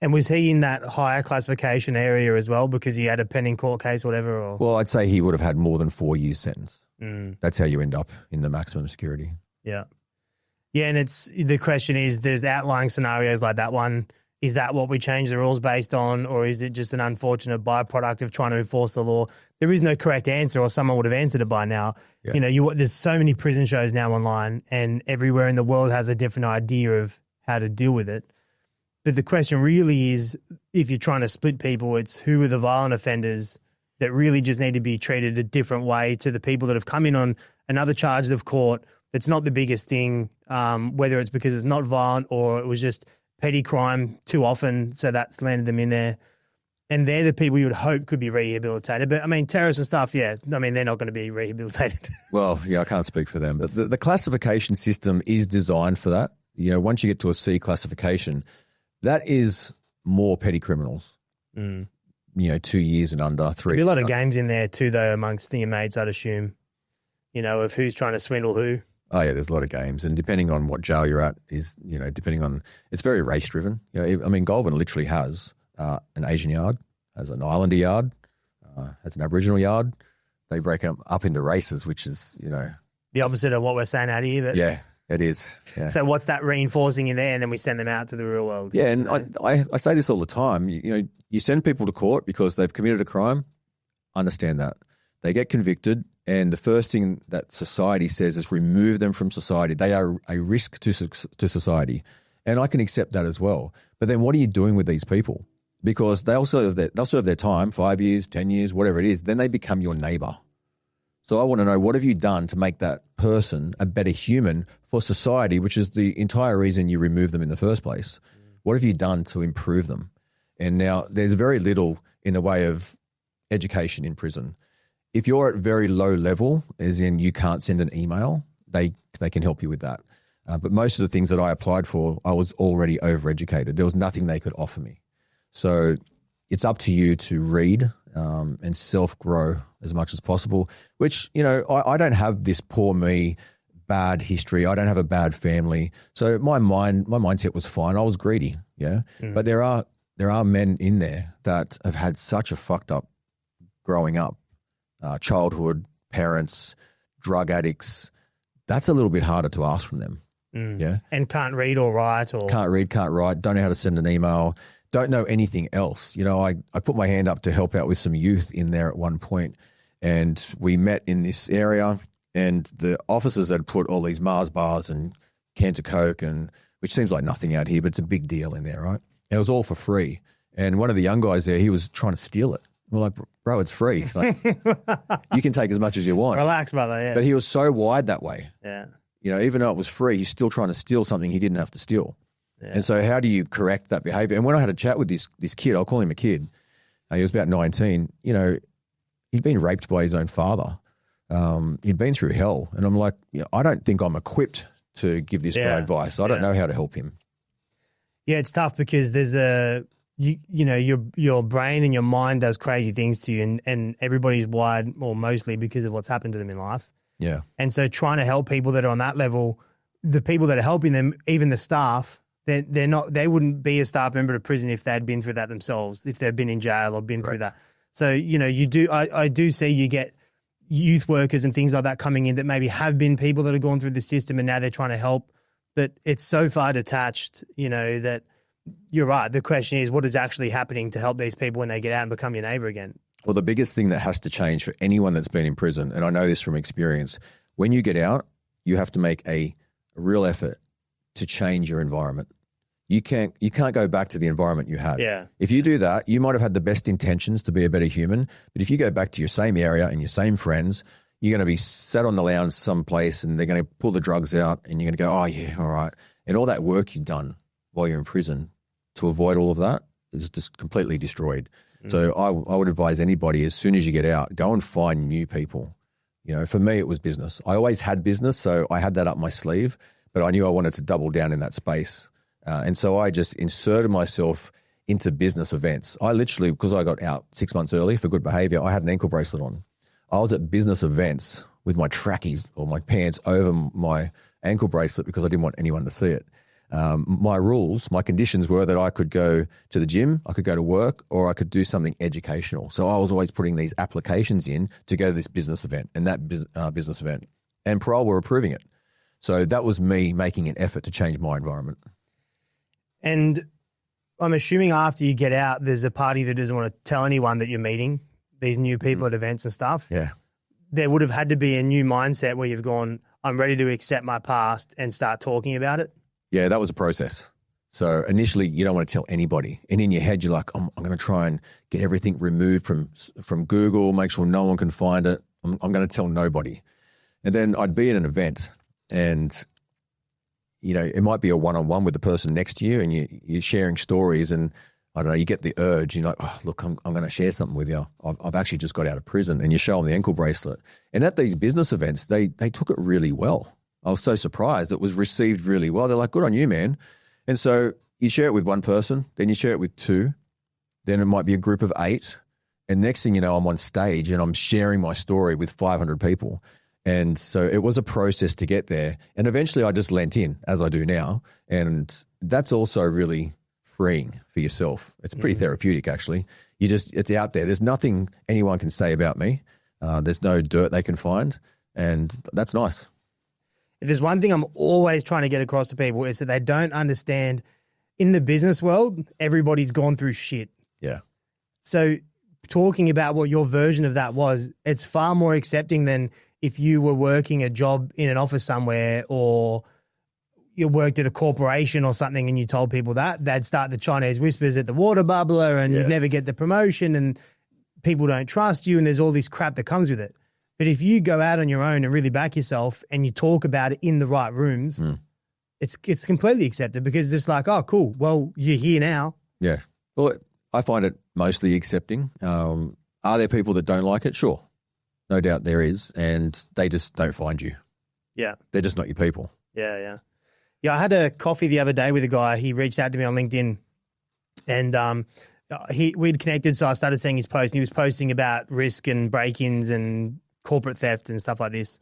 And was he in that higher classification area as well because he had a pending court case or whatever? Or? Well, I'd say he would have had more than 4 years sentence. That's how you end up in the maximum security. Yeah. Yeah, and the question is, there's outlying scenarios like that one, Is that what we change the rules based on, or is it just an unfortunate byproduct of trying to enforce the law? There is no correct answer, or someone would have answered it by now. Yeah. There's so many prison shows now online, and everywhere in the world has a different idea of how to deal with it. But the question really is, if you're trying to split people, it's who are the violent offenders that really just need to be treated a different way to the people that have come in on another charge they've caught. That's not the biggest thing, whether it's because it's not violent or it was just petty crime too often, so that's landed them in there. And they're the people you would hope could be rehabilitated. But, I mean, terrorists and stuff, yeah, I mean, they're not going to be rehabilitated. Well, yeah, I can't speak for them. But the classification system is designed for that. Once you get to a C classification, that is more petty criminals. 2 years and under, 3. There'll be a lot of games in there too, though, amongst the inmates, I'd assume, of who's trying to swindle who. Oh, yeah, there's a lot of games. And depending on what jail you're at is, depending on – it's very race-driven. I mean, Goulburn literally has an Asian yard, has an Islander yard, has an Aboriginal yard. They break them up into races, which is, the opposite of what we're saying out here. But yeah, it is. Yeah. So what's that reinforcing in there, and then we send them out to the real world? Yeah, and I say this all the time. You send people to court because they've committed a crime. Understand that. They get convicted, and the first thing that society says is remove them from society. They are a risk to society, and I can accept that as well. But then what are you doing with these people? Because they'll serve their time, 5 years, 10 years, whatever it is. Then they become your neighbour. So I want to know, what have you done to make that person a better human for society, which is the entire reason you remove them in the first place? What have you done to improve them? And now there's very little in the way of education in prison. If you're at very low level, as in you can't send an email, they can help you with that. But most of the things that I applied for, I was already overeducated. There was nothing they could offer me. So it's up to you to read and self-grow as much as possible, which, I don't have this poor me, bad history. I don't have a bad family. So my mindset was fine. I was greedy, yeah. But there are men in there that have had such a fucked up growing up, childhood, parents, drug addicts. That's a little bit harder to ask from them, yeah. And can't read or write, or can't read, can't write, don't know how to send an email, don't know anything else. I put my hand up to help out with some youth in there at one point, and we met in this area, and the officers had put all these Mars bars and cans of Coke, and which seems like nothing out here, but it's a big deal in there, right? And it was all for free. And one of the young guys there, he was trying to steal it. We're like, bro, it's free. Like, you can take as much as you want. Relax, brother, yeah. But he was so wired that way. Yeah. Even though it was free, he's still trying to steal something he didn't have to steal. Yeah. And so how do you correct that behavior? And when I had a chat with this kid, I'll call him a kid, he was about 19, he'd been raped by his own father. He'd been through hell. And I'm like, I don't think I'm equipped to give this guy advice. I don't know how to help him. Yeah, it's tough because there's your brain and your mind does crazy things to you, and everybody's wired, or mostly, because of what's happened to them in life. Yeah. And so trying to help people that are on that level, the people that are helping them, even the staff, they wouldn't be a staff member of prison if they'd been through that themselves, if they'd been in jail or been through that. So, I do see you get youth workers and things like that coming in that maybe have been people that have gone through the system and now they're trying to help, but it's so far detached, that you're right. The question is, what is actually happening to help these people when they get out and become your neighbor again? Well, the biggest thing that has to change for anyone that's been in prison, and I know this from experience, when you get out, you have to make a real effort to change your environment. You can't go back to the environment you had. Yeah. If you do that, you might have had the best intentions to be a better human, but if you go back to your same area and your same friends, you're going to be sat on the lounge someplace and they're going to pull the drugs out and you're going to go, oh yeah, all right. And all that work you've done while you're in prison to avoid all of that is just completely destroyed. So I would advise anybody, as soon as you get out, go and find new people. For me, it was business. I always had business, so I had that up my sleeve, but I knew I wanted to double down in that space. And so I just inserted myself into business events. I literally, because I got out 6 months early for good behavior, I had an ankle bracelet on. I was at business events with my trackies or my pants over my ankle bracelet because I didn't want anyone to see it. My conditions were that I could go to the gym, I could go to work, or I could do something educational. So I was always putting these applications in to go to this business event and that business event. And parole were approving it. So that was me making an effort to change my environment. And I'm assuming after you get out, there's a party that doesn't want to tell anyone that you're meeting these new people at events and stuff. Yeah. There would have had to be a new mindset where you've gone, I'm ready to accept my past and start talking about it. Yeah, that was a process. So initially, you don't want to tell anybody. And in your head, you're like, I'm going to try and get everything removed from Google, make sure no one can find it. I'm going to tell nobody. And then I'd be at an event and, it might be a one-on-one with the person next to you and you're sharing stories and, I don't know, you get the urge. You're like, oh, look, I'm going to share something with you. I've actually just got out of prison, and you show them the ankle bracelet. And at these business events, they took it really well. I was so surprised. It was received really well. They're like, good on you, man. And so you share it with one person, then you share it with two, then it might be a group of 8. And next thing you know, I'm on stage and I'm sharing my story with 500 people. And so it was a process to get there. And eventually I just lent in, as I do now. And that's also really freeing for yourself. It's pretty therapeutic, actually. It's out there. There's nothing anyone can say about me. There's no dirt they can find. And that's nice. If there's one thing I'm always trying to get across to people, is that they don't understand in the business world, everybody's gone through shit. Yeah. So talking about what your version of that was, it's far more accepting than if you were working a job in an office somewhere or you worked at a corporation or something and you told people that, they'd start the Chinese whispers at the water bubbler and you'd never get the promotion and people don't trust you and there's all this crap that comes with it. But if you go out on your own and really back yourself and you talk about it in the right rooms, it's completely accepted because it's just like, oh, cool. Well, you're here now. Yeah. Well, I find it mostly accepting. Are there people that don't like it? Sure. No doubt there is. And they just don't find you. Yeah. They're just not your people. Yeah. Yeah, I had a coffee the other day with a guy. He reached out to me on LinkedIn and we'd connected. So I started seeing his post and he was posting about risk and break-ins and corporate theft and stuff like this.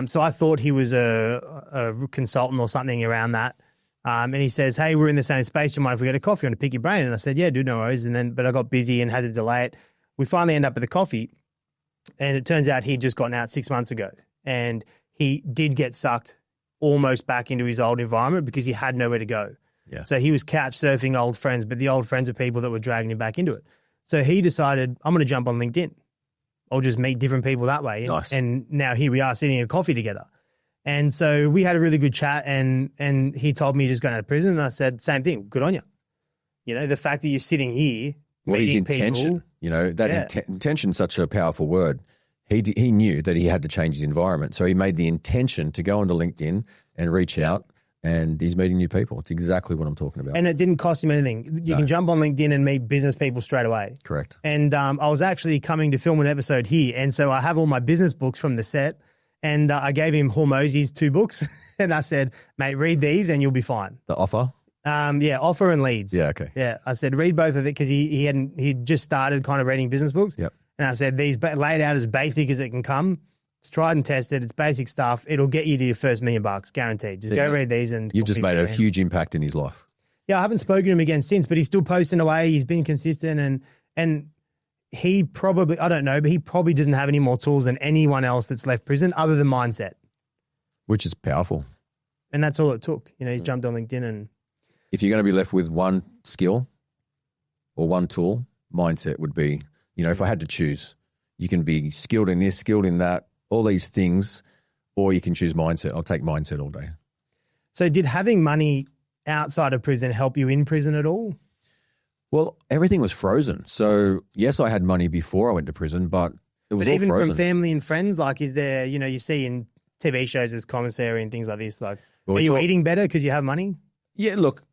So I thought he was a consultant or something around that. And he says, hey, we're in the same space. Do you mind if we get a coffee? I want to pick your brain. And I said, yeah, dude, no worries. But I got busy and had to delay it. We finally end up at the coffee. And it turns out he'd just gotten out 6 months ago. And he did get sucked almost back into his old environment because he had nowhere to go. Yeah. So he was couch surfing old friends, but the old friends are people that were dragging him back into it. So he decided, I'm going to jump on LinkedIn. I'll just meet different people that way. Nice. And now here we are sitting at coffee together. And so we had a really good chat and he told me he just got out of prison. And I said, same thing, good on you. The fact that you're sitting here, well, his meeting intention, people, intention's such a powerful word. He knew that he had to change his environment. So he made the intention to go onto LinkedIn and reach out and he's meeting new people. It's exactly what I'm talking about. And it didn't cost him anything. You can jump on LinkedIn and meet business people straight away. Correct. And I was actually coming to film an episode here. And so I have all my business books from the set and I gave him Hormozy's 2 books and I said, mate, read these and you'll be fine. The offer? Offer and leads. Yeah, okay. Yeah, I said, read both of it because he'd just started kind of reading business books. Yep. And I said, these laid out as basic as it can come. It's tried and tested. It's basic stuff. It'll get you to your first $1 million, guaranteed. Just go read these and you've just made a huge impact in his life. Yeah, I haven't spoken to him again since, but he's still posting away. He's been consistent and he probably, I don't know, but he probably doesn't have any more tools than anyone else that's left prison other than mindset. Which is powerful. And that's all it took. He's jumped on LinkedIn and... If you're going to be left with one skill or one tool, mindset would be, if I had to choose, you can be skilled in this, skilled in that, all these things, or you can choose mindset. I'll take mindset all day. So did having money outside of prison help you in prison at all? Well, everything was frozen. So yes, I had money before I went to prison, but it was all even frozen. from family and friends, like is there, you see in TV shows as commissary and things like this, like are you eating better because you have money? Yeah, look,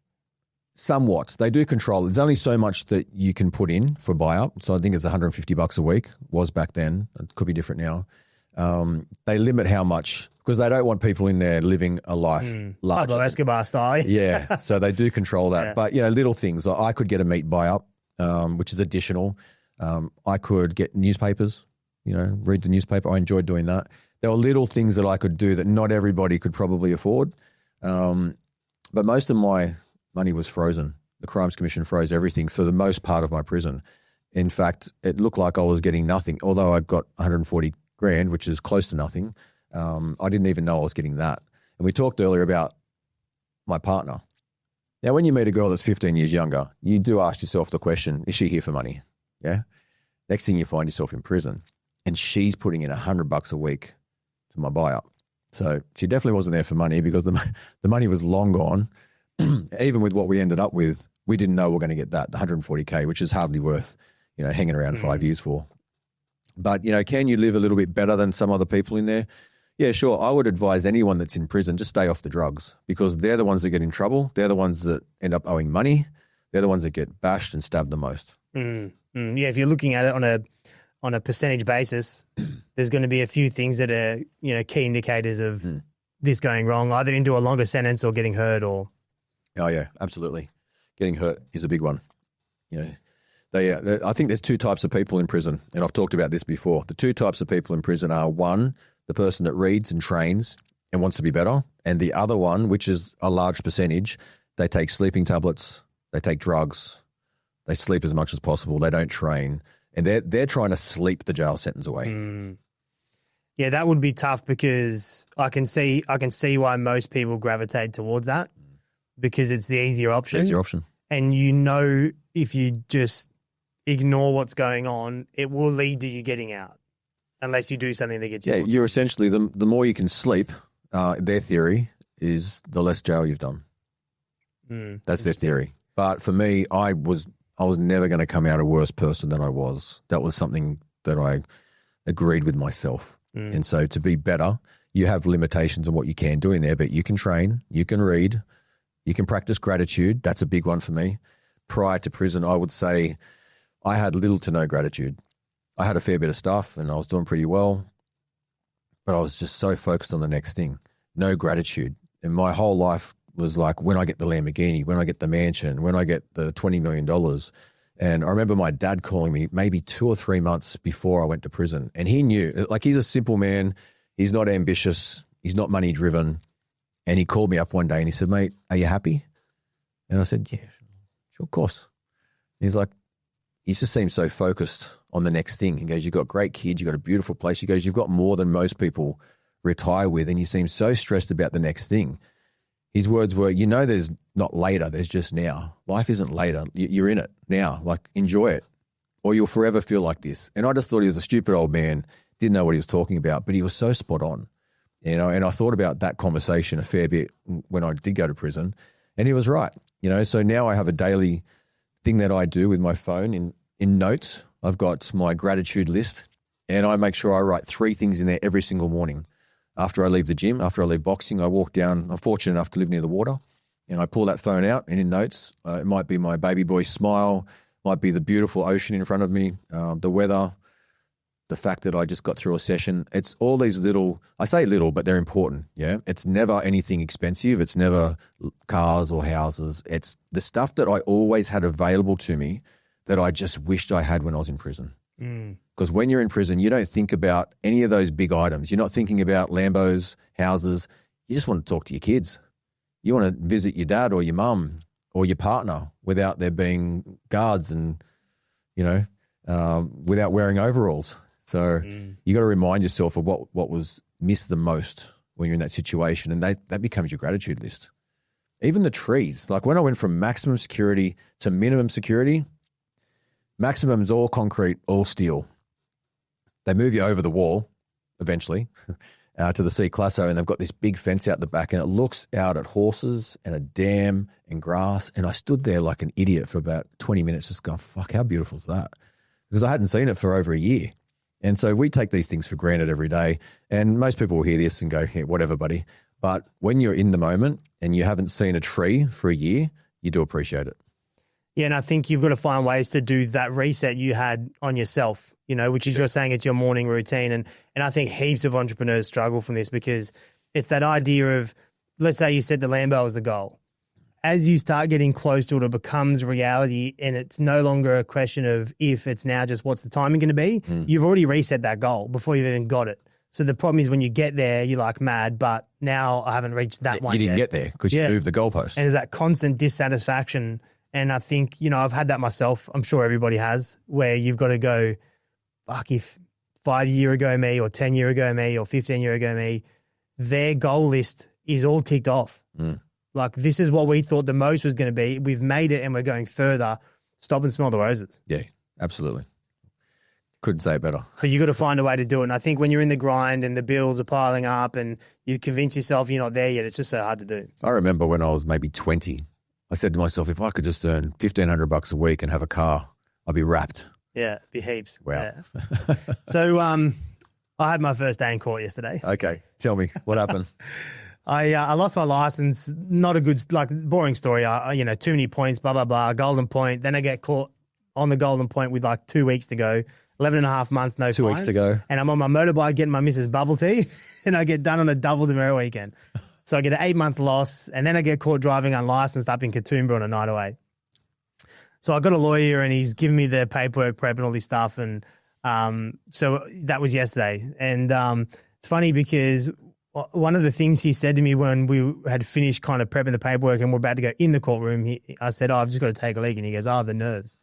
somewhat. They do control. There's only so much that you can put in for buy-up. So I think it's $150 a week, was back then. It could be different now. They limit how much because they don't want people in there living a life larger. Pablo Escobar style. Yeah, so they do control that. Yeah. But, little things. I could get a meat buy-up, which is additional. I could get newspapers, read the newspaper. I enjoyed doing that. There were little things that I could do that not everybody could probably afford. But most of my money was frozen. The Crimes Commission froze everything for the most part of my prison. In fact, it looked like I was getting nothing, although I got 140 grand, which is close to nothing. I didn't even know I was getting that. And we talked earlier about my partner. Now, when you meet a girl that's 15 years younger, you do ask yourself the question, is she here for money? Yeah. Next thing you find yourself in prison and she's putting in $100 a week to my buy-up. So she definitely wasn't there for money because the money was long gone. Even with what we ended up with, we didn't know we were going to get that, the 140K, which is hardly worth, hanging around 5 years for. But, can you live a little bit better than some other people in there? Yeah, sure. I would advise anyone that's in prison, just stay off the drugs because they're the ones that get in trouble. They're the ones that end up owing money. They're the ones that get bashed and stabbed the most. Yeah, if you're looking at it on a percentage basis, there's going to be a few things that are, key indicators of this going wrong, either into a longer sentence or getting hurt or. Oh, yeah, absolutely. Getting hurt is a big one. I think there's two types of people in prison, and I've talked about this before. The two types of people in prison are one, the person that reads and trains and wants to be better, and the other one, which is a large percentage, they take sleeping tablets, they take drugs, they sleep as much as possible, they don't train, and they're trying to sleep the jail sentence away. Yeah, that would be tough because I can see why most people gravitate towards that because it's the easier option. Easier option. And if you just ignore what's going on, it will lead to you getting out. Unless you do something that gets you. Yeah, you're essentially, the more you can sleep, their theory is the less jail you've done. That's their theory. But for me, I was never going to come out a worse person than I was. That was something that I agreed with myself. And so to be better, you have limitations on what you can do in there, but you can train, you can read, you can practice gratitude. That's a big one for me. Prior to prison, I would say I had little to no gratitude. I had a fair bit of stuff and I was doing pretty well, but I was just so focused on the next thing. No gratitude. And my whole life was like, when I get the Lamborghini, when I get the mansion, when I get the $20 million. And I remember my dad calling me maybe 2 or 3 months before I went to prison. And he knew, like, he's a simple man. He's not ambitious. He's not money driven. And he called me up one day and he said, mate, are you happy? And I said, yeah, sure, of course. And he's like, he just seems so focused on the next thing. He goes, you've got great kids, you've got a beautiful place. He goes, you've got more than most people retire with, and you seem so stressed about the next thing. His words were, there's not later, there's just now. Life isn't later. You're in it now. Like, enjoy it, or you'll forever feel like this. And I just thought he was a stupid old man, didn't know what he was talking about, but he was so spot on. And I thought about that conversation a fair bit when I did go to prison, and he was right. So now I have a daily thing that I do with my phone in notes. I've got my gratitude list and I make sure I write 3 things in there every single morning. After I leave the gym, after I leave boxing, I walk down. I'm fortunate enough to live near the water and I pull that phone out and in notes, it might be my baby boy smile, might be the beautiful ocean in front of me, the weather, the fact that I just got through a session. It's all these little, I say little, but they're important. Yeah. It's never anything expensive. It's never cars or houses. It's the stuff that I always had available to me that I just wished I had when I was in prison. Because when you're in prison, you don't think about any of those big items. You're not thinking about Lambos, houses. You just want to talk to your kids. You want to visit your dad or your mum or your partner without there being guards and, without wearing overalls. So you got to remind yourself of what was missed the most when you're in that situation, and that becomes your gratitude list. Even the trees, like when I went from maximum security to minimum security, maximum's all concrete, all steel. They move you over the wall eventually to the C-Classo, and they've got this big fence out the back, and it looks out at horses and a dam and grass. And I stood there like an idiot for about 20 minutes just going, fuck, how beautiful is that? Because I hadn't seen it for over a year. And so we take these things for granted every day. And most people will hear this and go, yeah, whatever, buddy. But when you're in the moment and you haven't seen a tree for a year, you do appreciate it. Yeah, and I think you've got to find ways to do that reset you had on yourself, which is you're saying it's your morning routine. And I think heaps of entrepreneurs struggle from this because it's that idea of, let's say you said the Lambo was the goal. As you start getting close to it, it becomes reality, and it's no longer a question of if, it's now just what's the timing going to be. You've already reset that goal before you've even got it. So the problem is when you get there, you're like mad, but now I haven't reached that one yet. You didn't get there because you moved the goalpost. And there's that constant dissatisfaction. And I think, I've had that myself. I'm sure everybody has, where you've got to go, fuck, if 5-year ago me or 10-year ago me or 15-year ago me, their goal list is all ticked off. Like, this is what we thought the most was going to be. We've made it and we're going further. Stop and smell the roses. Yeah, absolutely. Couldn't say it better. But you got to find a way to do it. And I think when you're in the grind and the bills are piling up and you convince yourself you're not there yet, it's just so hard to do. I remember when I was maybe 20, I said to myself, if I could just earn $1,500 a week and have a car, I'd be wrapped. Yeah, be heaps. Wow. Yeah. So I had my first day in court yesterday. Okay, tell me what happened. I lost my license. Not a good, boring story. Too many points, blah, blah, blah, golden point. Then I get caught on the golden point with 2 weeks to go, 11 and a half months, no 2 weeks to go. And I'm on my motorbike getting my Mrs. Bubble Tea and I get done on a double demerit weekend. So I get an 8-month loss and then I get caught driving unlicensed up in Katoomba on a night away. So I got a lawyer and he's giving me the paperwork prep and all this stuff. And so that was yesterday. And it's funny because one of the things he said to me when we had finished kind of prepping the paperwork and we're about to go in the courtroom, I said, I've just got to take a leak. And he goes, the nerves.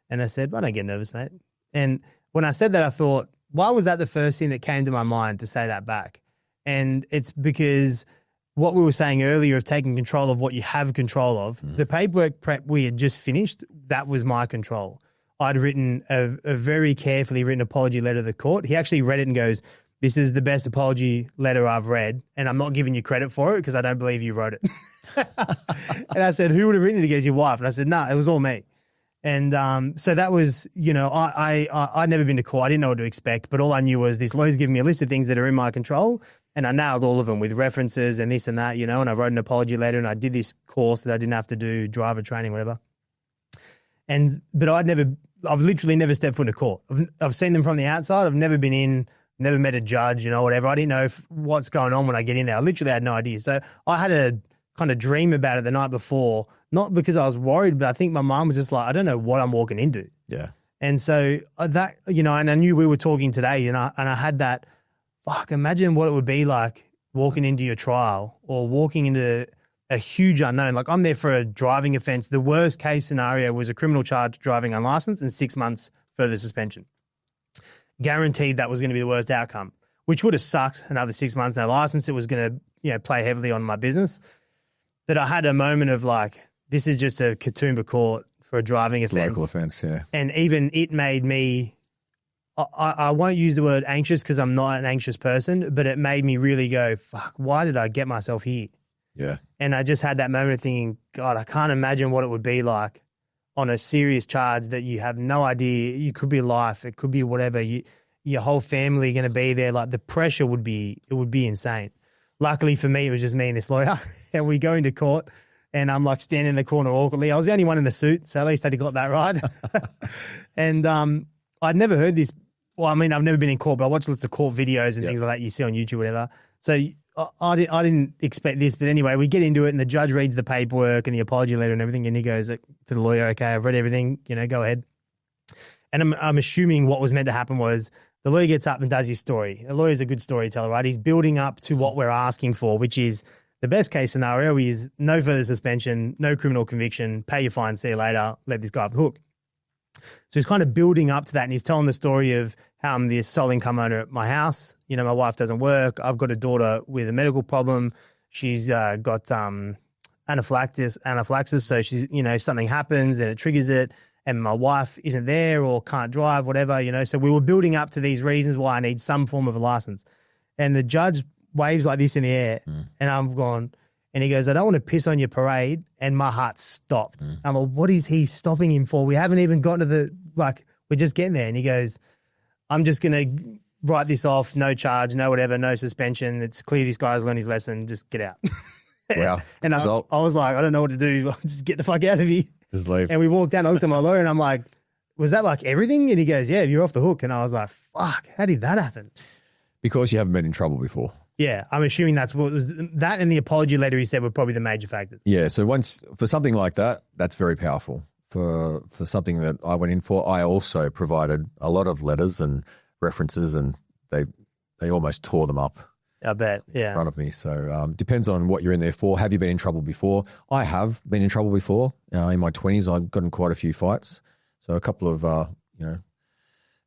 And I said, I don't get nervous, mate. And when I said that, I thought, why was that the first thing that came to my mind to say that back? And it's because what we were saying earlier of taking control of what you have control of, the paperwork prep we had just finished, that was my control. I'd written a very carefully written apology letter to the court. He actually read it and goes, this is the best apology letter I've read, and I'm not giving you credit for it because I don't believe you wrote it. And I said, who would have written it? He goes, your wife. And I said, no, it was all me. And so that was, I'd never been to court. I didn't know what to expect, but all I knew was this lawyer's giving me a list of things that are in my control, and I nailed all of them with references and this and that, and I wrote an apology letter and I did this course that I didn't have to do, driver training, whatever. But I've literally never stepped foot in a court. I've seen them from the outside. I've never been in, never met a judge, whatever. I didn't know what's going on when I get in there. I literally had no idea. So I had a kind of dream about it the night before, not because I was worried, but I think my mom was just like, I don't know what I'm walking into. Yeah. And so that, and I knew we were talking today and I had that, imagine what it would be like walking into your trial or walking into a huge unknown. Like, I'm there for a driving offense. The worst case scenario was a criminal charge driving unlicensed and 6 months further suspension. Guaranteed that was going to be the worst outcome, which would have sucked. Another 6 months, no license. It was going to, play heavily on my business. But I had a moment of this is just a Katoomba court for a driving offense. Local offense, yeah. And even it made me, I won't use the word anxious because I'm not an anxious person, but it made me really go, fuck, why did I get myself here? Yeah. And I just had that moment of thinking, God, I can't imagine what it would be like on a serious charge that you have no idea. You could be life. It could be whatever. Your whole family going to be there. The pressure would be insane. Luckily for me, it was just me and this lawyer. And we go into court and I'm standing in the corner awkwardly. I was the only one in the suit, so at least I got that right. And I'd never heard this. Well, I mean, I've never been in court, but I watched lots of court videos and things like that you see on YouTube, whatever. So I didn't expect this, but anyway, we get into it and the judge reads the paperwork and the apology letter and everything, and he goes to the lawyer, okay, I've read everything, go ahead. And I'm assuming what was meant to happen was the lawyer gets up and does his story. The lawyer's a good storyteller, right? He's building up to what we're asking for, which is the best case scenario is no further suspension, no criminal conviction, pay your fine, see you later, let this guy off the hook. So he's kind of building up to that, and he's telling the story of how I'm the sole income owner at my house. My wife doesn't work. I've got a daughter with a medical problem. She's got anaphylaxis. So she's, if something happens and it triggers it, and my wife isn't there or can't drive, whatever, So we were building up to these reasons why I need some form of a license. And the judge waves like this in the air, and I'm gone. And he goes, I don't want to piss on your parade. And my heart stopped. I'm like, what is he stopping him for? We haven't even gotten to we're just getting there. And he goes, I'm just going to write this off, no charge, no whatever, no suspension. It's clear this guy's learned his lesson. Just get out. Wow. And I was like, I don't know what to do. Just get the fuck out of here. Just leave. And we walked down, I looked at my lawyer and I'm like, was that everything? And he goes, yeah, you're off the hook. And I was like, fuck, how did that happen? Because you haven't been in trouble before. Yeah, I'm assuming that's what was that, and the apology letter he said were probably the major factors. Yeah, so for something like that, that's very powerful. For something that I went in for, I also provided a lot of letters and references, and they almost tore them up. I bet, yeah. In front of me. So depends on what you're in there for. Have you been in trouble before? I have been in trouble before. In my 20s, I've gotten quite a few fights. So a couple of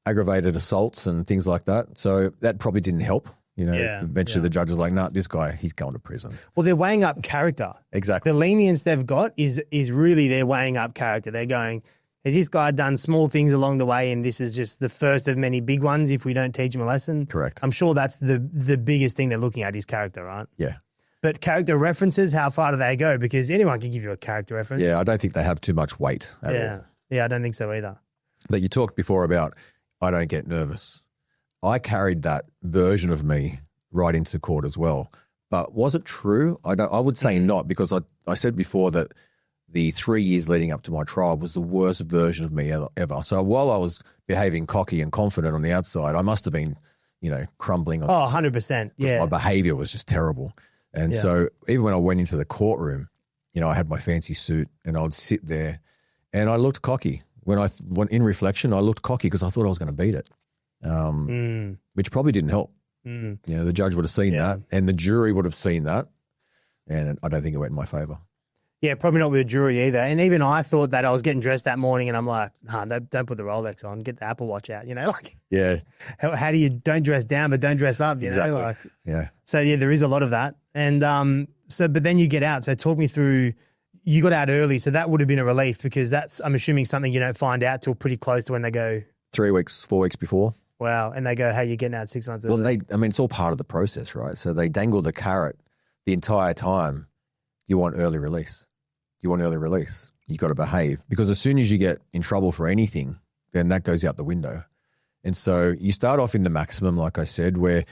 aggravated assaults and things like that. So that probably didn't help. Eventually the judge is like, nah, this guy, he's going to prison. Well, they're weighing up character. Exactly. The lenience they've got is really they're weighing up character. They're going, has this guy done small things along the way and this is just the first of many big ones if we don't teach him a lesson? Correct. I'm sure that's the biggest thing they're looking at is character, right? Yeah. But character references, how far do they go? Because anyone can give you a character reference. Yeah, I don't think they have too much weight at all. Yeah, I don't think so either. But you talked before about I don't get nervous. I carried that version of me right into court as well. But was it true? I would say not, because I said before that the 3 years leading up to my trial was the worst version of me ever. So while I was behaving cocky and confident on the outside, I must have been, crumbling. 100%. Yeah. My behavior was just terrible. And so even when I went into the courtroom, I had my fancy suit and I would sit there and I looked cocky. When I went in reflection, I looked cocky because I thought I was going to beat it, which probably didn't help. The judge would have seen that and the jury would have seen that, and I don't think it went in my favour. Yeah, probably not with the jury either. And even I thought that I was getting dressed that morning and I'm like, nah, don't put the Rolex on, get the Apple Watch out, Yeah. How do you don't dress down but don't dress up, Exactly. Yeah. So, there is a lot of that. And but then you get out. So talk me through, you got out early, so that would have been a relief because that's, I'm assuming, something you don't find out till pretty close to when they go. 3 weeks, 4 weeks before. Wow. And they go, hey, you're getting out 6 months early. Well, it's all part of the process, right? So they dangle the carrot the entire time. You want early release. You got to behave, because as soon as you get in trouble for anything, then that goes out the window. And so you start off in the maximum, like I said, where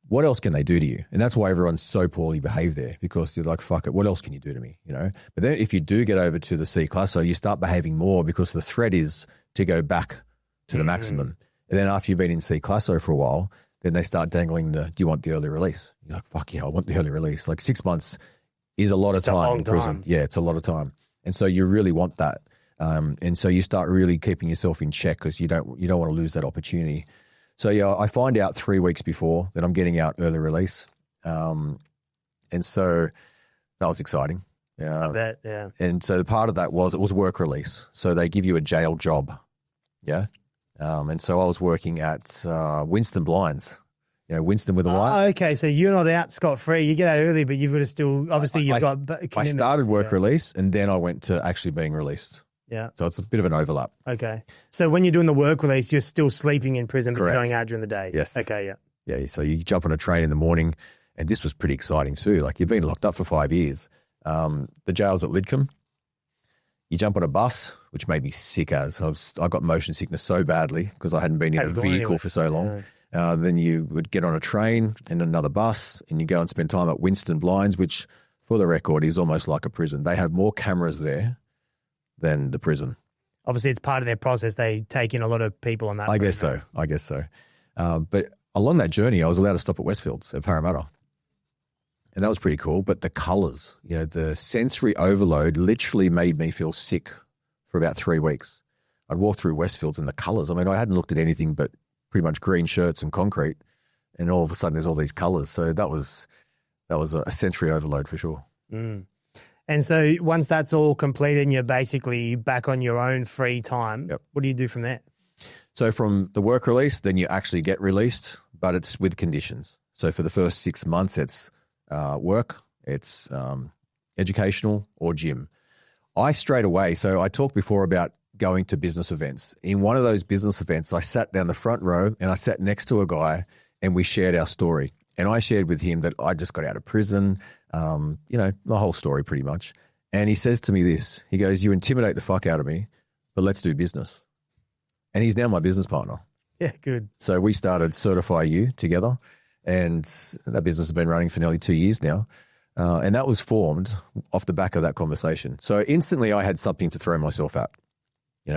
what else can they do to you? And that's why everyone's so poorly behaved there, because you're like, fuck it, what else can you do to me? But then if you do get over to the C class, so you start behaving more because the threat is to go back to the maximum. And then after you've been in C classo for a while, then they start dangling do you want the early release? You're like, fuck yeah, I want the early release. Like 6 months is a lot of time in prison. Yeah, it's a lot of time. And so you really want that. And so you start really keeping yourself in check because you don't want to lose that opportunity. So I find out 3 weeks before that I'm getting out early release. And so that was exciting. I bet, yeah. And so the part of that it was work release. So they give you a jail job. Yeah. And so I was working at Winston Blinds. Winston with a Y. Oh, okay. So you're not out scot-free. You get out early, but you've got to still, obviously you've got commitments. I started work release and then I went to actually being released. Yeah. So it's a bit of an overlap. Okay. So when you're doing the work release, you're still sleeping in prison, but Correct. you're going out during the day. Yes. Okay, yeah. Yeah, so you jump on a train in the morning, and this was pretty exciting too. Like, you've been locked up for 5 years. The jail's at Lidcombe. You jump on a bus, which made me sick as. I got motion sickness so badly because I hadn't been in a vehicle for so long. Then you would get on a train and another bus, and you go and spend time at Winston Blinds, which, for the record, is almost like a prison. They have more cameras there than the prison. Obviously, it's part of their process. They take in a lot of people on that. I guess so. But along that journey, I was allowed to stop at Westfields at Parramatta. And that was pretty cool. But the colours, the sensory overload literally made me feel sick for about 3 weeks. I'd walk through Westfields and the colours. I mean, I hadn't looked at anything but pretty much green shirts and concrete. And all of a sudden there's all these colours. So that was a sensory overload for sure. Mm. And so once that's all completed and you're basically back on your own free time, What do you do from there? So from the work release, then you actually get released, but it's with conditions. So for the first 6 months, it's work, it's educational or gym. I straight away, so I talked before about going to business events. In one of those business events, I sat down the front row and I sat next to a guy and we shared our story. And I shared with him that I just got out of prison, the whole story pretty much. And he says to me this, he goes, you intimidate the fuck out of me, but let's do business. And he's now my business partner. Yeah, good. So we started Certify You together, and that business has been running for nearly 2 years now. And that was formed off the back of that conversation. So instantly I had something to throw myself at,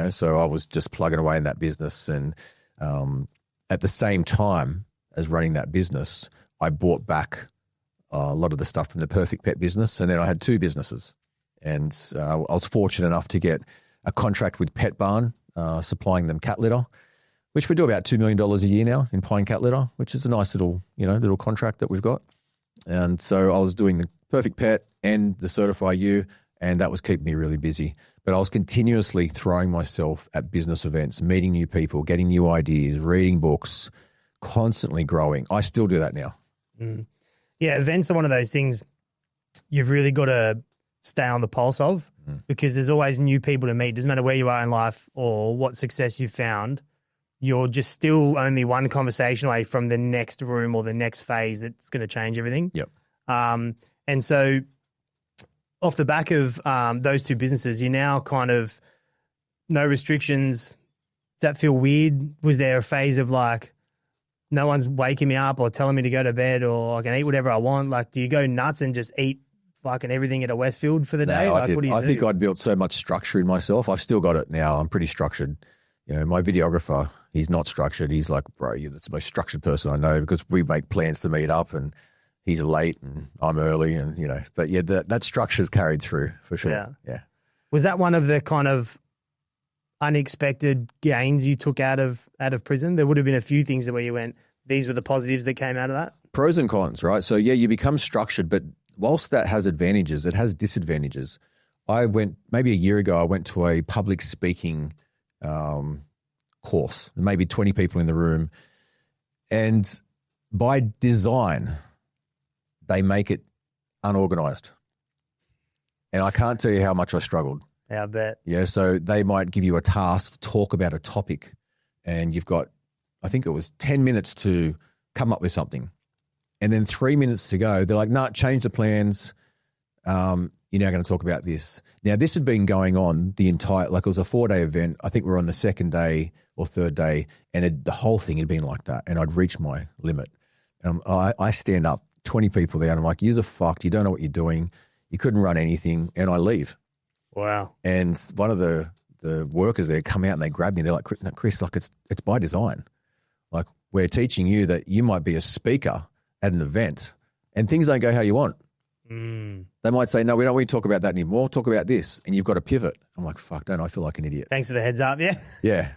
so I was just plugging away in that business. And at the same time as running that business, I bought back a lot of the stuff from the Perfect Pet business, and then I had 2 businesses. And I was fortunate enough to get a contract with Pet Barn, supplying them cat litter, which we do about $2 million a year now in pine cat litter, which is a nice little, little contract that we've got. And so I was doing the Perfect Pet and the Certify You, and that was keeping me really busy. But I was continuously throwing myself at business events, meeting new people, getting new ideas, reading books, constantly growing. I still do that now. Yeah, events are one of those things you've really got to stay on the pulse of because there's always new people to meet. Doesn't matter where you are in life or what success you've found, you're just still only one conversation away from the next room or the next phase that's going to change everything. Yep. And so off the back of those two businesses, you're now kind of no restrictions. Does that feel weird? Was there a phase of like, no one's waking me up or telling me to go to bed or I can eat whatever I want? Like, do you go nuts and just eat fucking everything at a Westfield for the day? I Like, did. what do you do? I think I'd built so much structure in myself. I've still got it now. I'm pretty structured. You know, my videographer, he's not structured. He's like, bro, you're the most structured person I know because we make plans to meet up and he's late and I'm early and, you know, but yeah, that structure's carried through for sure. Yeah. Was that one of the kind of unexpected gains you took out of prison? There would have been a few things where you went, these were the positives that came out of that? Pros and cons, right? So yeah, you become structured, but whilst that has advantages, it has disadvantages. Maybe a year ago, I went to a public speaking course, maybe 20 people in the room. And by design, they make it unorganized. And I can't tell you how much I struggled. Yeah, I bet. Yeah, so they might give you a task to talk about a topic and you've got, I think it was 10 minutes to come up with something. And then 3 minutes to go. They're like, nah, change the plans. You're now going to talk about this. Now, this had been going on the entire, like it was a 4-day event. I think we're on the second day or third day, and the whole thing had been like that. And I'd reached my limit. And I stand up, 20 people there, and I'm like, you're fucked. You don't know what you're doing. You couldn't run anything. And I leave. Wow. And one of the workers there come out and they grab me. They're like, Chris, like it's by design. Like we're teaching you that you might be a speaker at an event and things don't go how you want. They might say, no, we don't want to talk about that anymore. Talk about this. And you've got to pivot. I'm like, fuck, don't I feel like an idiot? Thanks for the heads up. Yeah. Yeah.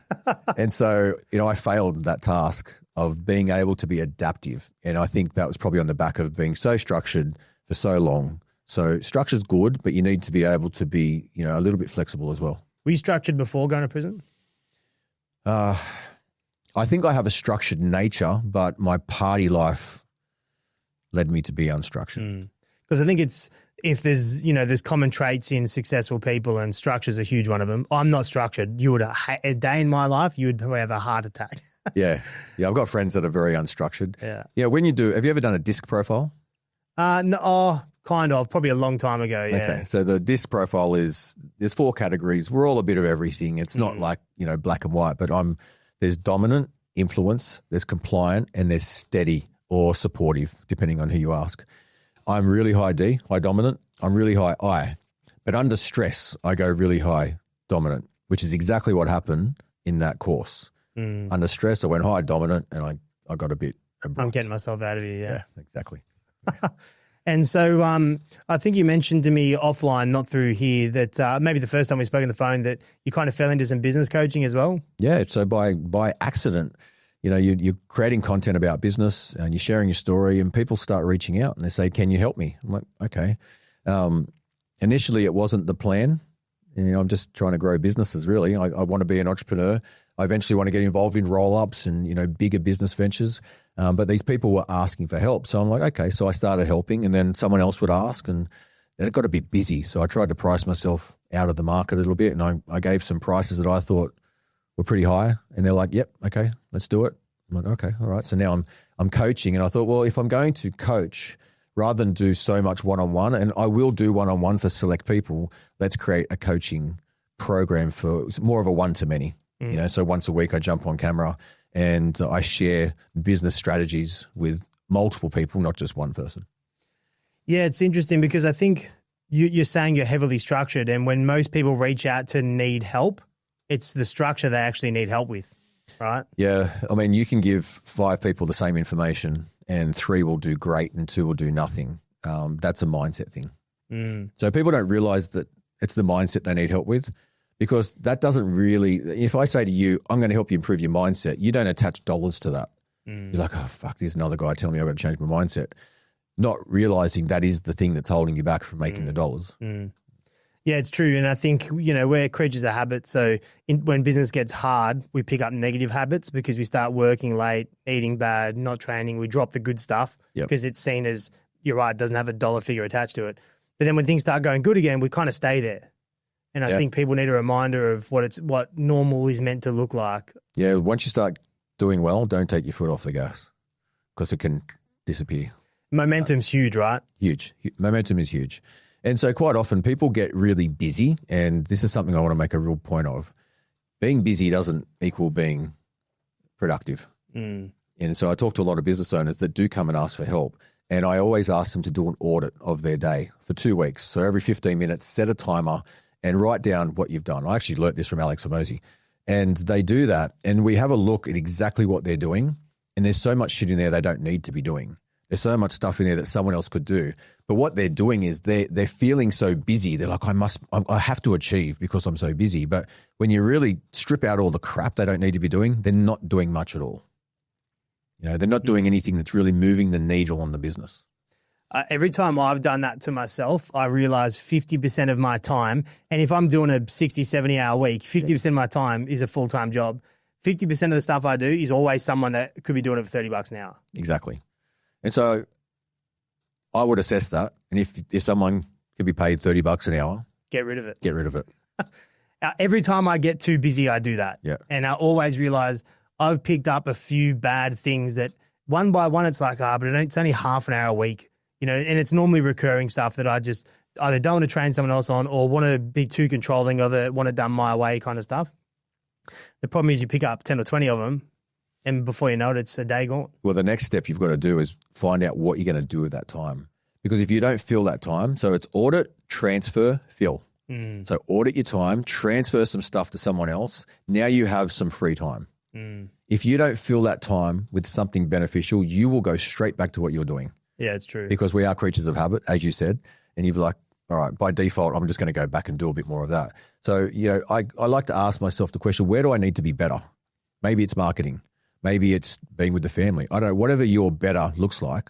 And so, I failed that task of being able to be adaptive. And I think that was probably on the back of being so structured for so long. So structure's good, but you need to be able to be, a little bit flexible as well. Were you structured before going to prison? I think I have a structured nature, but my party life led me to be unstructured. Because I think if there's common traits in successful people and structure's a huge one of them. I'm not structured. You would a day in my life, you would probably have a heart attack. Yeah. I've got friends that are very unstructured. Yeah. When you do, have you ever done a disc profile? No, kind of. Probably a long time ago. Yeah. Okay. So the disc profile there's 4 categories. We're all a bit of everything. It's not like, black and white, but there's dominant, influence, there's compliant, and there's steady or supportive, depending on who you ask. I'm really high D, high dominant. I'm really high I. But under stress, I go really high dominant, which is exactly what happened in that course. Under stress, I went high dominant and I got a bit abrupt. I'm getting myself out of here, yeah. Yeah, exactly. And so I think you mentioned to me offline, not through here, that maybe the first time we spoke on the phone that you kind of fell into some business coaching as well. Yeah, so by accident, you're creating content about business and you're sharing your story and people start reaching out and they say, can you help me? I'm like, okay. Initially, it wasn't the plan. I'm just trying to grow businesses, really. I want to be an entrepreneur. I eventually want to get involved in roll-ups and, bigger business ventures. But these people were asking for help. So I'm like, okay. So I started helping and then someone else would ask and then it got a bit busy. So I tried to price myself out of the market a little bit and I gave some prices that I thought were pretty high. And they're like, yep, okay, let's do it. I'm like, okay, all right. So now I'm coaching and I thought, well, if I'm going to coach, rather than do so much one-on-one, and I will do one-on-one for select people, let's create a coaching program for more of a one-to-many. So once a week I jump on camera and I share business strategies with multiple people, not just one person. Yeah, it's interesting because I think you're saying you're heavily structured, and when most people reach out to need help, it's the structure they actually need help with, right? Yeah. I mean, you can give 5 people the same information and 3 will do great and 2 will do nothing. That's a mindset thing. So people don't realize that it's the mindset they need help with, because that doesn't really, if I say to you, I'm going to help you improve your mindset, you don't attach dollars to that. You're like, oh, fuck, there's another guy telling me I've got to change my mindset. Not realizing that is the thing that's holding you back from making the dollars. Yeah, it's true. And I think, we're creatures of habit. So when business gets hard, we pick up negative habits because we start working late, eating bad, not training. We drop the good stuff because it's seen as, you're right, it doesn't have a dollar figure attached to it. But then when things start going good again, we kind of stay there. And I think people need a reminder of what normal is meant to look like. Yeah, once you start doing well, don't take your foot off the gas because it can disappear. Momentum's huge, right? Huge. Momentum is huge. And so quite often people get really busy, and this is something I want to make a real point of. Being busy doesn't equal being productive. And so I talk to a lot of business owners that do come and ask for help, and I always ask them to do an audit of their day for 2 weeks. So every 15 minutes, set a timer and write down what you've done. I actually learnt this from Alex Hormozi. And they do that, and we have a look at exactly what they're doing, and there's so much shit in there they don't need to be doing. There's so much stuff in there that someone else could do. But what they're doing is they're feeling so busy. They're like, I have to achieve because I'm so busy. But when you really strip out all the crap they don't need to be doing, they're not doing much at all. They're not doing anything that's really moving the needle on the business. Every time I've done that to myself, I realize 50% of my time, and if I'm doing a 60, 70-hour week, 50% of my time is a full-time job. 50% of the stuff I do is always someone that could be doing it for $30 an hour. Exactly. And so I would assess that. And if someone could be paid $30 an hour, get rid of it. Get rid of it. Every time I get too busy, I do that. Yeah. And I always realize I've picked up a few bad things that one by one, it's like, but it's only half an hour a week, and it's normally recurring stuff that I just either don't want to train someone else on or want to be too controlling of it, want it done my way kind of stuff. The problem is you pick up 10 or 20 of them, and before you know it, it's a day gone. Well, the next step you've got to do is find out what you're going to do with that time. Because if you don't fill that time, so it's audit, transfer, fill. So audit your time, transfer some stuff to someone else. Now you have some free time. If you don't fill that time with something beneficial, you will go straight back to what you're doing. Yeah, it's true. Because we are creatures of habit, as you said. And you're like, all right, by default, I'm just going to go back and do a bit more of that. So, I like to ask myself the question, where do I need to be better? Maybe it's marketing. Maybe it's being with the family. I don't know, whatever your better looks like,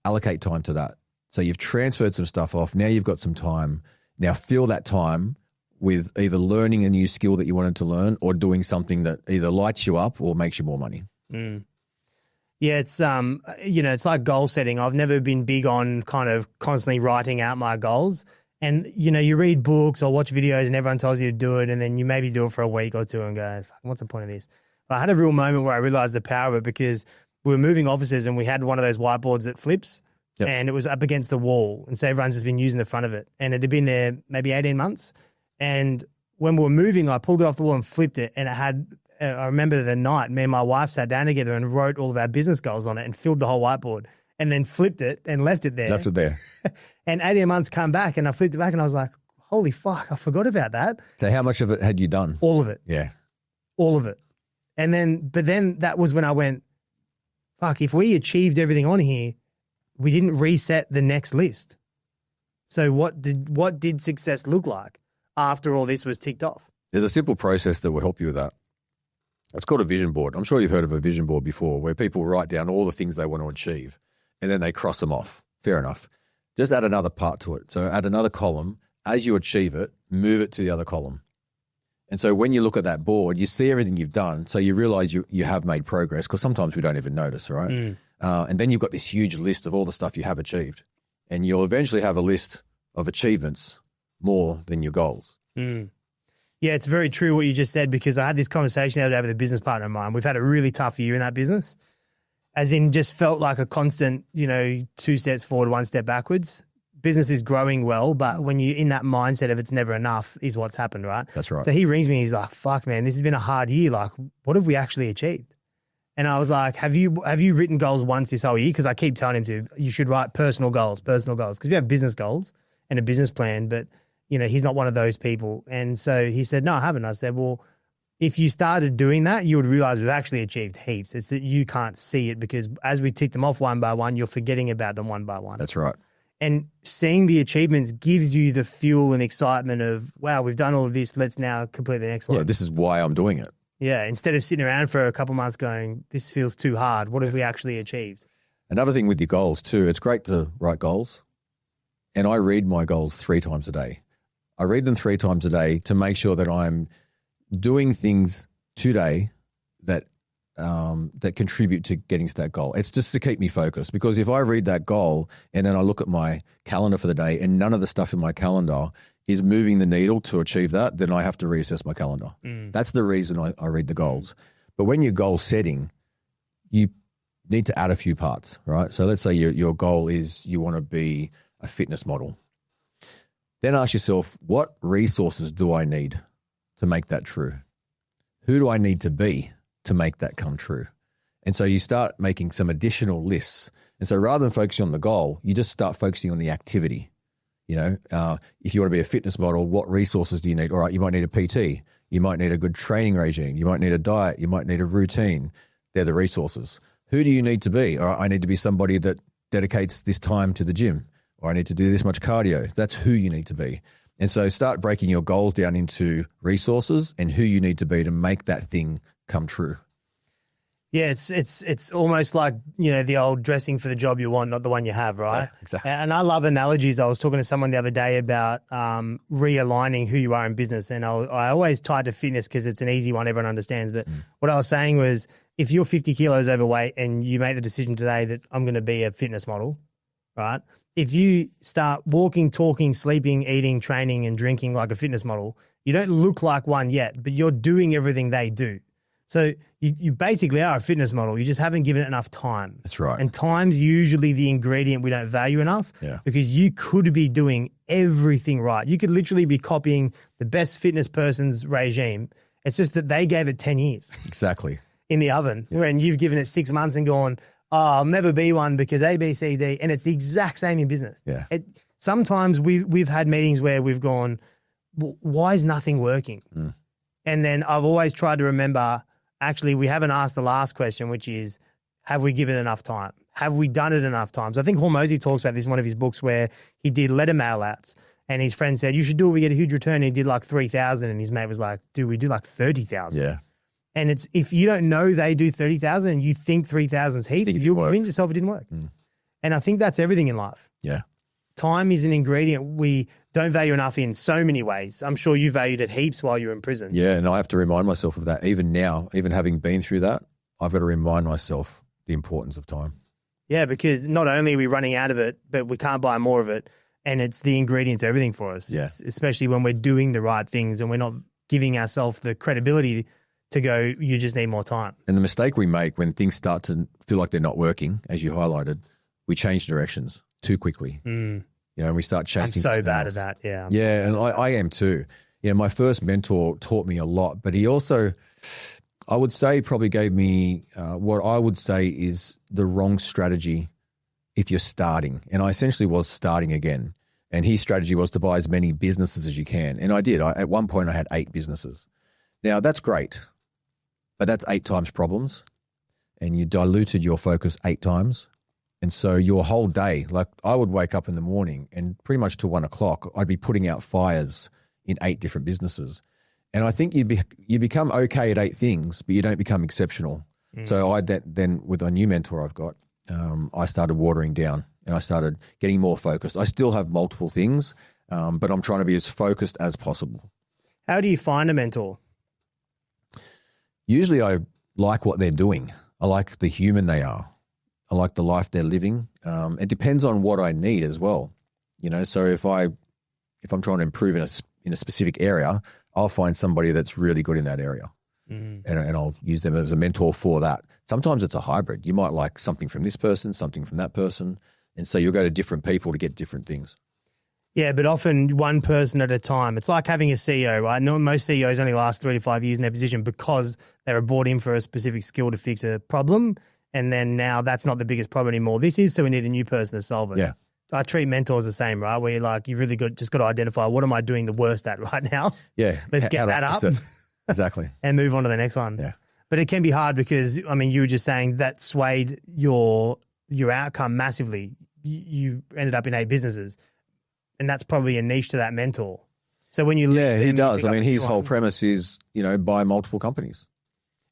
allocate time to that. So you've transferred some stuff off. Now you've got some time. Now fill that time with either learning a new skill that you wanted to learn or doing something that either lights you up or makes you more money. Yeah, it's it's like goal setting. I've never been big on kind of constantly writing out my goals. And, you read books or watch videos and everyone tells you to do it, and then you maybe do it for a week or two and go, what's the point of this? But I had a real moment where I realized the power of it because we were moving offices and we had one of those whiteboards that flips and it was up against the wall. And so everyone's just been using the front of it. And it had been there maybe 18 months. And when we were moving, I pulled it off the wall and flipped it. And it had, I remember the night, me and my wife sat down together and wrote all of our business goals on it and filled the whole whiteboard and then flipped it and left it there. Left it there. And 18 months come back and I flipped it back and I was like, holy fuck, I forgot about that. So how much of it had you done? All of it. Yeah. All of it. But then that was when I went, fuck, if we achieved everything on here, we didn't reset the next list. So what did success look like after all this was ticked off? There's a simple process that will help you with that. It's called a vision board. I'm sure you've heard of a vision board before where people write down all the things they want to achieve and then they cross them off. Fair enough. Just add another part to it. So add another column. As you achieve it, move it to the other column. And so when you look at that board, you see everything you've done. So you realize you have made progress because sometimes we don't even notice, right? And then you've got this huge list of all the stuff you have achieved. And you'll eventually have a list of achievements more than your goals. Yeah, it's very true what you just said because I had this conversation the other day with a business partner of mine. We've had a really tough year in that business, as in just felt like a constant, 2 steps forward, 1 step backwards. Business is growing well, but when you're in that mindset of it's never enough is what's happened, right? That's right. So he rings me and he's like, fuck, man, this has been a hard year. Like, what have we actually achieved? And I was like, have you written goals once this whole year? Because I keep telling him you should write personal goals. Because we have business goals and a business plan, but, he's not one of those people. And so he said, no, I haven't. I said, well, if you started doing that, you would realize we've actually achieved heaps. It's that you can't see it because as we tick them off one by one, you're forgetting about them one by one. That's right. And seeing the achievements gives you the fuel and excitement of, wow, we've done all of this. Let's now complete the next one. Yeah, this is why I'm doing it. Yeah, instead of sitting around for a couple months going, this feels too hard. What have we actually achieved? Another thing with your goals too, it's great to write goals. And I read my goals 3 times a day. I read them 3 times a day to make sure that I'm doing things today that that contribute to getting to that goal. It's just to keep me focused, because if I read that goal and then I look at my calendar for the day and none of the stuff in my calendar is moving the needle to achieve that, then I have to reassess my calendar. That's the reason I read the goals. But when you're goal setting, you need to add a few parts, right? So let's say your goal is you want to be a fitness model. Then ask yourself, what resources do I need to make that true? Who do I need to be to make that come true? And so you start making some additional lists. And so rather than focusing on the goal, you just start focusing on the activity. You know, if you want to be a fitness model, what resources do you need? All right, you might need a PT. You might need a good training regime. You might need a diet. You might need a routine. They're the resources. Who do you need to be? All right, I need to be somebody that dedicates this time to the gym, or I need to do this much cardio. That's who you need to be. And so start breaking your goals down into resources and who you need to be to make that thing come true. Yeah, it's almost like, you know, the old dressing for the job you want, not the one you have, right? Yeah, exactly. And I love analogies. I was talking to someone the other day about realigning who you are in business, and I always tie to fitness because it's an easy one everyone understands. But what I was saying was, if you're 50 kilos overweight and you make the decision today that I'm going to be a fitness model, right? If you start walking, talking, sleeping, eating, training, and drinking like a fitness model, you don't look like one yet, but you're doing everything they do. So you basically are a fitness model. You just haven't given it enough time. That's right. And time's usually the ingredient we don't value enough, Yeah. because you could be doing everything right. You could literally be copying the best fitness person's regime. It's just that they gave it 10 years Exactly. in the oven, when you've given it 6 months and gone, oh, I'll never be one because A, B, C, D. And it's the exact same in business. Yeah. Sometimes we've had meetings where we've gone, why is nothing working? And then I've always tried to remember, actually, we haven't asked the last question, which is, have we given enough time? Have we done it enough times? I think Hormozy talks about this in one of his books, where he did letter mail outs and his friend said, you should do it, we get a huge return. And he did like 3,000 and his mate was like, dude, we do like 30,000. Yeah. And it's, if you don't know they do 30,000 and you think 3,000 is heaps, you'll convince yourself it didn't work. And I think that's everything in life. Yeah. Time is an ingredient we don't value enough in so many ways. I'm sure you valued it heaps while you were in prison. Yeah, and I have to remind myself of that. Even now, even having been through that, I've got to remind myself the importance of time. Yeah, because not only are we running out of it, but we can't buy more of it. And it's the ingredient to everything for us, Yeah. Especially when we're doing the right things and we're not giving ourselves the credibility to go, you just need more time. And the mistake we make when things start to feel like they're not working, as you highlighted, we change directions too quickly. You know, and we start chasing. I'm so bad at that. Yeah. Yeah, and I am too. Yeah, my first mentor taught me a lot, but he also, I would say, probably gave me what I would say is the wrong strategy if you're starting. And I essentially was starting again. And his strategy was to buy as many businesses as you can. And I did. At one point, I had 8 businesses. Now, that's great, but that's 8 times problems. And you diluted your focus 8 times. And so your whole day, like I would wake up in the morning and pretty much till 1 o'clock, I'd be putting out fires in 8 different businesses. And I think you become okay at 8 things, but you don't become exceptional. So I then with a new mentor I've got, I started watering down and I started getting more focused. I still have multiple things, but I'm trying to be as focused as possible. How do you find a mentor? Usually I like what they're doing. I like the human they are. I like the life they're living. It depends on what I need as well. You know, so if I'm trying to improve in a specific area, I'll find somebody that's really good in that area, and I'll use them as a mentor for that. Sometimes it's a hybrid. You might like something from this person, something from that person, and so you'll go to different people to get different things. Yeah, but often one person at a time. It's like having a CEO, right? No, most CEOs only last 3 to 5 years in their position because they were brought in for a specific skill to fix a problem. And then now that's not the biggest problem anymore. This is, so we need a new person to solve it. Yeah. I treat mentors the same, right? Where you're like, you've really just got to identify, what am I doing the worst at right now? Yeah. Let's get that up. Exactly. And move on to the next one. Yeah. But it can be hard because, I mean, you were just saying that swayed your outcome massively. You ended up in 8 businesses, and that's probably a niche to that mentor. So when you he does. I mean, his whole premise is, you know, buy multiple companies,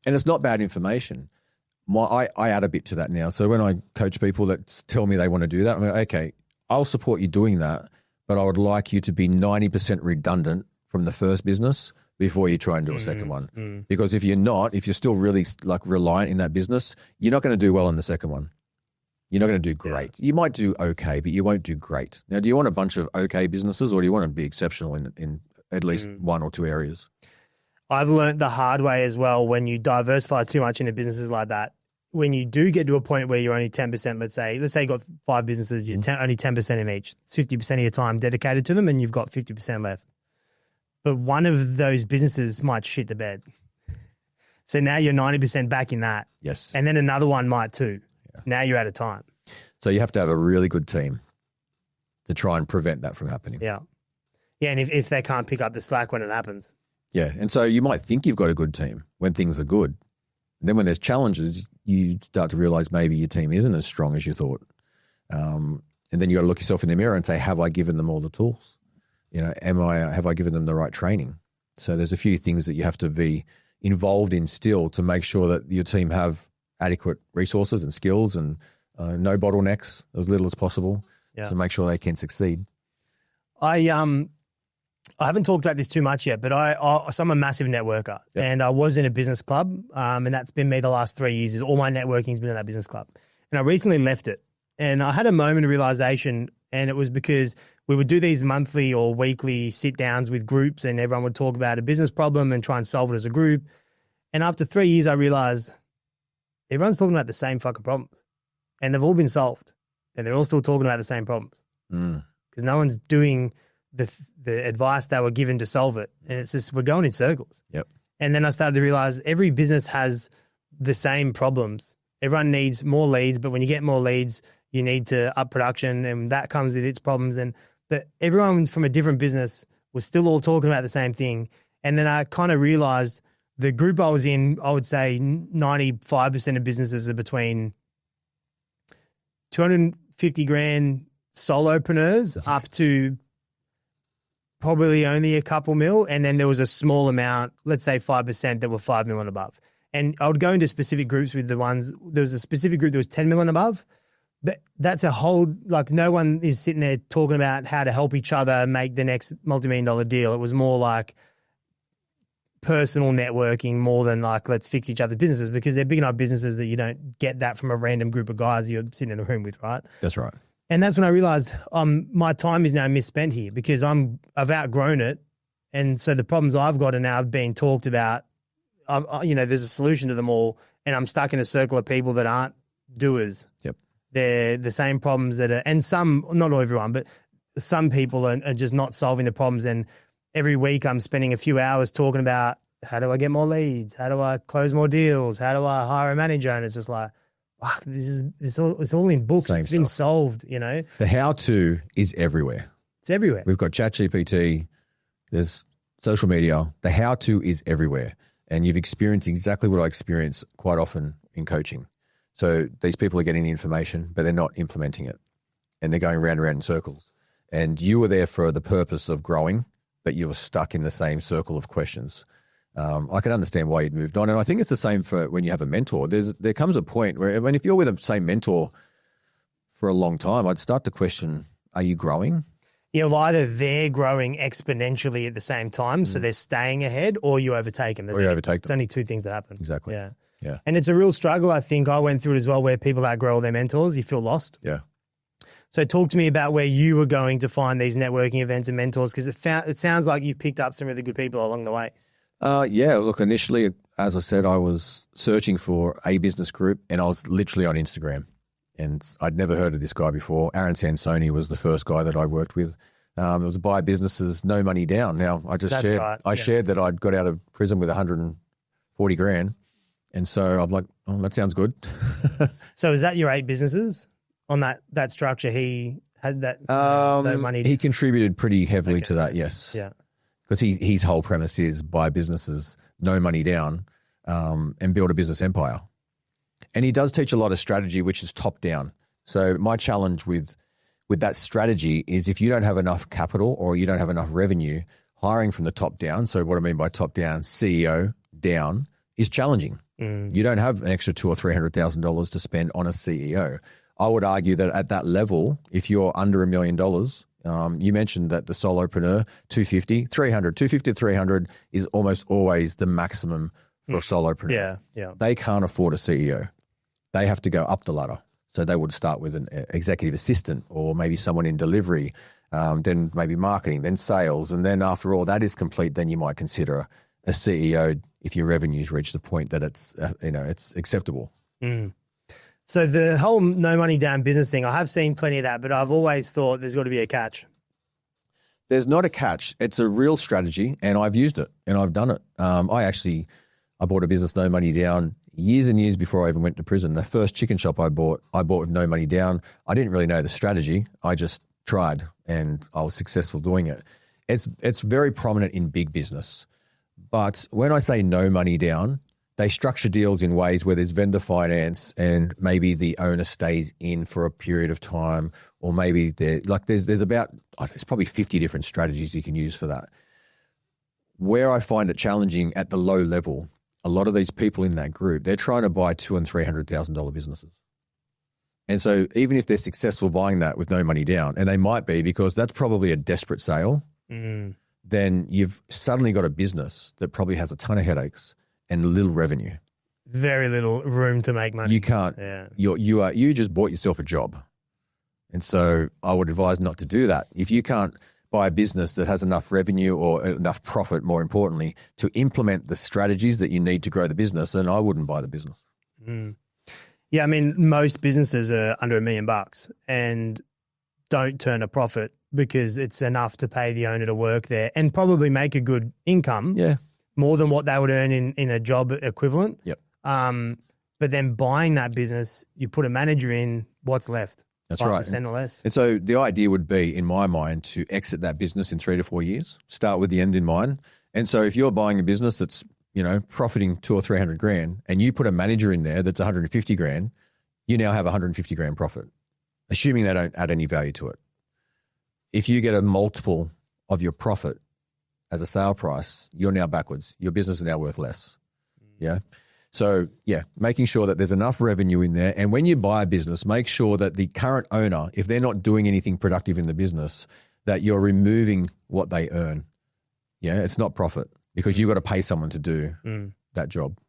and it's not bad information. I add a bit to that now. So when I coach people that tell me they want to do that, I'm like, okay, I'll support you doing that, but I would like you to be 90% redundant from the first business before you try and do a second one. Because if you're still really like reliant in that business, you're not going to do well in the second one. You're not going to do great. You might do okay, but you won't do great. Now, do you want a bunch of okay businesses, or do you want to be exceptional in at least one or two areas? I've learned the hard way as well, when you diversify too much into businesses like that, when you do get to a point where you're only 10%, let's say you've got 5 businesses, you're only 10% in each, 50% of your time dedicated to them, and you've got 50% left. But one of those businesses might shit the bed. So now you're 90% back in that. Yes. And then another one might too. Yeah. Now you're out of time. So you have to have a really good team to try and prevent that from happening. Yeah. Yeah, and if they can't pick up the slack when it happens. Yeah, and so you might think you've got a good team when things are good. And then when there's challenges, you start to realize maybe your team isn't as strong as you thought. And then you got to look yourself in the mirror and say, have I given them all the tools? You know, have I given them the right training? So there's a few things that you have to be involved in still to make sure that your team have adequate resources and skills and no bottlenecks, as little as possible, to make sure they can succeed. I haven't talked about this too much yet, but so I'm a massive networker, and I was in a business club, and that's been me the last 3 years. All my networking's been in that business club, and I recently left it, and I had a moment of realization, and it was because we would do these monthly or weekly sit downs with groups, and everyone would talk about a business problem and try and solve it as a group. And after 3 years, I realized everyone's talking about the same fucking problems, and they've all been solved, and they're all still talking about the same problems because no one's doing the advice they were given to solve it. And it's just, we're going in circles. Yep. And then I started to realize every business has the same problems. Everyone needs more leads, but when you get more leads, you need to up production, and that comes with its problems. And that everyone from a different business was still all talking about the same thing. And then I kind of realized the group I was in, I would say 95% of businesses are between 250 grand solopreneurs up to probably only a couple mil. And then there was a small amount, let's say 5%, that were 5 million above. And I would go into specific groups with the ones, there was a specific group that was 10 million above. But that's a whole, like, no one is sitting there talking about how to help each other make the next multi-million-dollar deal. It was more like personal networking more than like, let's fix each other's businesses, because they're big enough businesses that you don't get that from a random group of guys you're sitting in a room with, right? That's right. And that's when I realized my time is now misspent here because I've outgrown it. And so the problems I've got are now being talked about. There's a solution to them all, and I'm stuck in a circle of people that aren't doers. Yep. They're the same problems that are, and some, not everyone, but some people are just not solving the problems. And every week I'm spending a few hours talking about, how do I get more leads? How do I close more deals? How do I hire a manager? And it's just like, fuck, it's all in books. It's been solved, you know. The how-to is everywhere. It's everywhere. We've got ChatGPT, there's social media. The how-to is everywhere. And you've experienced exactly what I experience quite often in coaching. So these people are getting the information, but they're not implementing it. And they're going round and round in circles. And you were there for the purpose of growing, but you were stuck in the same circle of questions. I can understand why you'd moved on. And I think it's the same for when you have a mentor. There comes a point where, I mean, if you're with the same mentor for a long time, I'd start to question, are you growing? Yeah, well, either they're growing exponentially at the same time, so they're staying ahead, or you overtake them. Overtake them. It's only two things that happen. Exactly. Yeah. And it's a real struggle. I think I went through it as well, where people outgrow all their mentors. You feel lost. Yeah. So talk to me about where you were going to find these networking events and mentors, because it sounds like you've picked up some really good people along the way. Look, initially, as I said, I was searching for a business group, and I was literally on Instagram, and I'd never heard of this guy before. Aaron Sansoni was the first guy that I worked with. It was buy businesses, no money down. Now, I shared that I'd got out of prison with 140 grand, and so I'm like, oh, that sounds good. So is that your 8 businesses on that structure? He had that no money. He contributed pretty heavily to that, yes. Yeah. Because his whole premise is buy businesses, no money down, and build a business empire. And he does teach a lot of strategy, which is top down. So my challenge with that strategy is, if you don't have enough capital or you don't have enough revenue, hiring from the top down, so what I mean by top down, CEO down, is challenging. You don't have an extra $200,000 or $300,000 to spend on a CEO. I would argue that at that level, if you're under $1 million You mentioned that the solopreneur, 250, 300, 250 to 300 is almost always the maximum for a solopreneur. Yeah. They can't afford a CEO. They have to go up the ladder. So they would start with an executive assistant or maybe someone in delivery, then maybe marketing, then sales. And then after all that is complete, then you might consider a CEO if your revenues reach the point that it's acceptable. So the whole no money down business thing, I have seen plenty of that, but I've always thought there's got to be a catch. There's not a catch. It's a real strategy, and I've used it and I've done it. I bought a business no money down years and years before I even went to prison. The first chicken shop I bought with no money down. I didn't really know the strategy. I just tried, and I was successful doing it. It's very prominent in big business. But when I say no money down, they structure deals in ways where there's vendor finance and maybe the owner stays in for a period of time, or maybe there's probably 50 different strategies you can use for that. Where I find it challenging at the low level, a lot of these people in that group, they're trying to buy $200,000 and $300,000 businesses. And so even if they're successful buying that with no money down, and they might be because that's probably a desperate sale, then you've suddenly got a business that probably has a ton of headaches and little revenue. Very little room to make money. You can't. Yeah. You just bought yourself a job. And so I would advise not to do that. If you can't buy a business that has enough revenue or enough profit, more importantly, to implement the strategies that you need to grow the business, then I wouldn't buy the business. Yeah, I mean, most businesses are under $1 million and don't turn a profit because it's enough to pay the owner to work there and probably make a good income. Yeah. More than what they would earn in a job equivalent. Yep. But then buying that business, you put a manager in, what's left? That's right. 5% or less. And so the idea would be, in my mind, to exit that business in 3 to 4 years, start with the end in mind. And so if you're buying a business that's, profiting $200,000 or $300,000 and you put a manager in there that's $150,000, you now have $150,000 profit, assuming they don't add any value to it. If you get a multiple of your profit as a sale price, you're now backwards. Your business is now worth less. Yeah. So making sure that there's enough revenue in there. And when you buy a business, make sure that the current owner, if they're not doing anything productive in the business, that you're removing what they earn. Yeah. It's not profit because you've got to pay someone to do that job.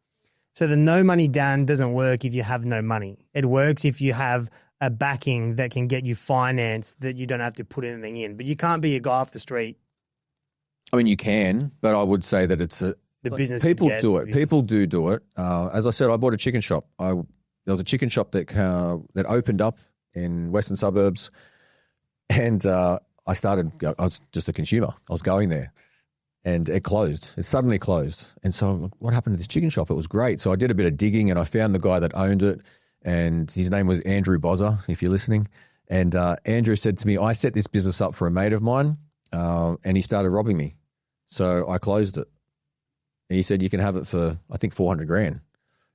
So the no money down doesn't work if you have no money. It works if you have a backing that can get you finance that you don't have to put anything in. But you can't be a guy off the street. I mean, you can, but I would say that it's business. People do it. People do it. As I said, I bought a chicken shop. There was a chicken shop that opened up in western suburbs, and I was just a consumer. I was going there, and it closed. It suddenly closed, and so I'm like, what happened to this chicken shop? It was great. So I did a bit of digging, and I found the guy that owned it, and his name was Andrew Bozza, if you're listening. And Andrew said to me, I set this business up for a mate of mine, and he started robbing me. So I closed it. And he said, you can have it for, I think, $400,000.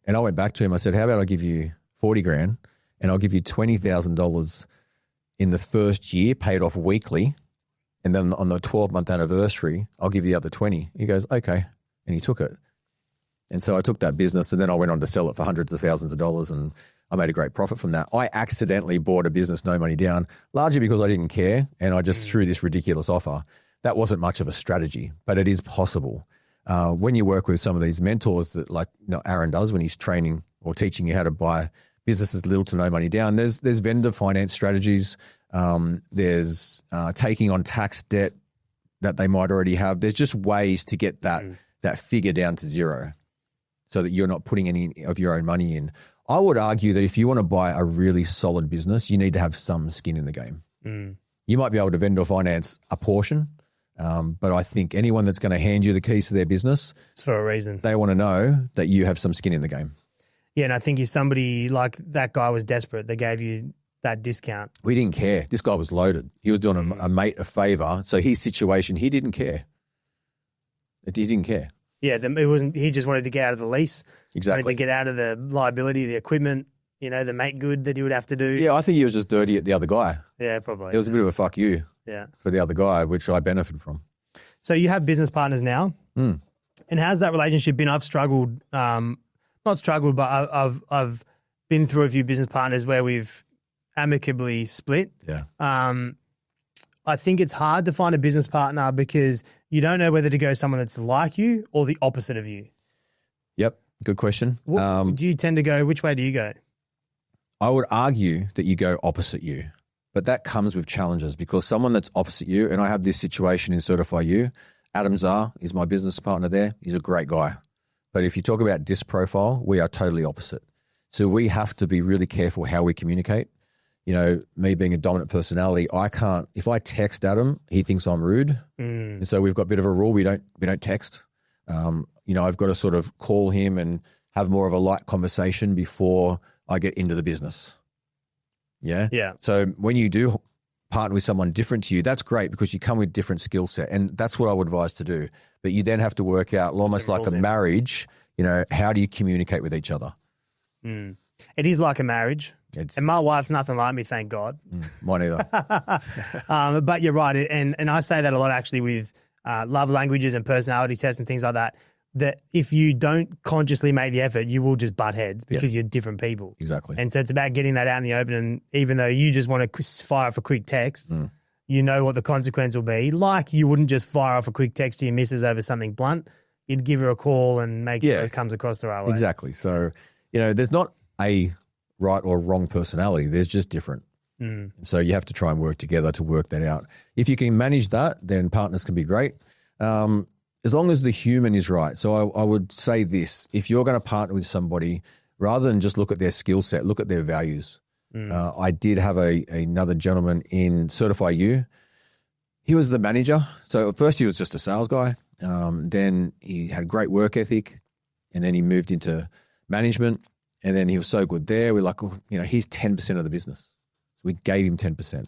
And I went back to him. I said, how about I give you $40,000 and I'll give you $20,000 in the first year, paid off weekly. And then on the 12-month anniversary, I'll give you the other 20. He goes, okay. And he took it. And so I took that business and then I went on to sell it for hundreds of thousands of dollars, and I made a great profit from that. I accidentally bought a business, no money down, largely because I didn't care and I just threw this ridiculous offer. That wasn't much of a strategy, but it is possible. When you work with some of these mentors that Aaron does when he's training or teaching you how to buy businesses little to no money down, there's vendor finance strategies. There's taking on tax debt that they might already have. There's just ways to get that figure down to zero so that you're not putting any of your own money in. I would argue that if you want to buy a really solid business, you need to have some skin in the game. You might be able to vendor finance a portion, but I think anyone that's going to hand you the keys to their business, it's for a reason. They want to know that you have some skin in the game. Yeah, and I think if somebody like that guy was desperate, they gave you that discount. We didn't care. This guy was loaded. He was doing a mate a favor. So his situation, he didn't care. He didn't care. Yeah, it wasn't. He just wanted to get out of the lease. Exactly. Wanted to get out of the liability, the equipment, the make good that he would have to do. Yeah, I think he was just dirty at the other guy. Yeah, probably. It was a bit of a fuck you. Yeah. For the other guy, which I benefited from. So you have business partners now. And how's that relationship been? I've struggled, not struggled, but I've been through a few business partners where we've amicably split. Yeah. I think it's hard to find a business partner because you don't know whether to go someone that's like you or the opposite of you. Yep. Good question. Do you tend to go, which way do you go? I would argue that you go opposite you, but that comes with challenges because someone that's opposite you, and I have this situation in Certify You, Adam Czar is my business partner there. He's a great guy. But if you talk about disc profile, we are totally opposite. So we have to be really careful how we communicate. You know, me being a dominant personality, I can't, if I text Adam, he thinks I'm rude. And so we've got a bit of a rule. We don't text. You know, I've got to sort of call him and have more of a light conversation before I get into the business. Yeah. Yeah. So when you do partner with someone different to you, that's great because you come with different skill set. And that's what I would advise to do. But you then have to work out almost like a marriage, you know, how do you communicate with each other? It is like a marriage. And my wife's nothing like me, thank God. Mine either. But you're right. And I say that a lot actually with love languages and personality tests and things like that, that if you don't consciously make the effort, you will just butt heads because you're different people. Exactly. And so it's about getting that out in the open. And even though you just want to fire off a quick text, you know what the consequence will be. Like you wouldn't just fire off a quick text to your missus over something blunt. You'd give her a call and make sure it comes across the right way. Exactly. So, you know, there's not a right or wrong personality. There's just different. So you have to try and work together to work that out. If you can manage that, then partners can be great. As long as the human is right. So I would say this, if you're going to partner with somebody, rather than just look at their skill set, look at their values. I did have another gentleman in Certify You. He was the manager. So at first he was just a sales guy. Then he had great work ethic and then he moved into management and then he was so good there. We're like, oh, you know, he's 10% of the business. So we gave him 10%.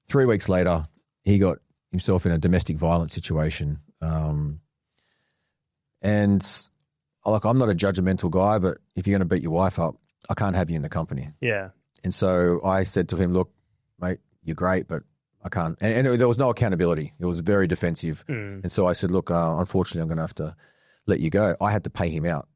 3 weeks later, he got himself in a domestic violence situation. And like, I'm not a judgmental guy, but if you're going to beat your wife up, I can't have you in the company. Yeah. And so I said to him, look, mate, you're great, but I can't. And there was no accountability. It was very defensive. And so I said, look, unfortunately, I'm going to have to let you go. I had to pay him out.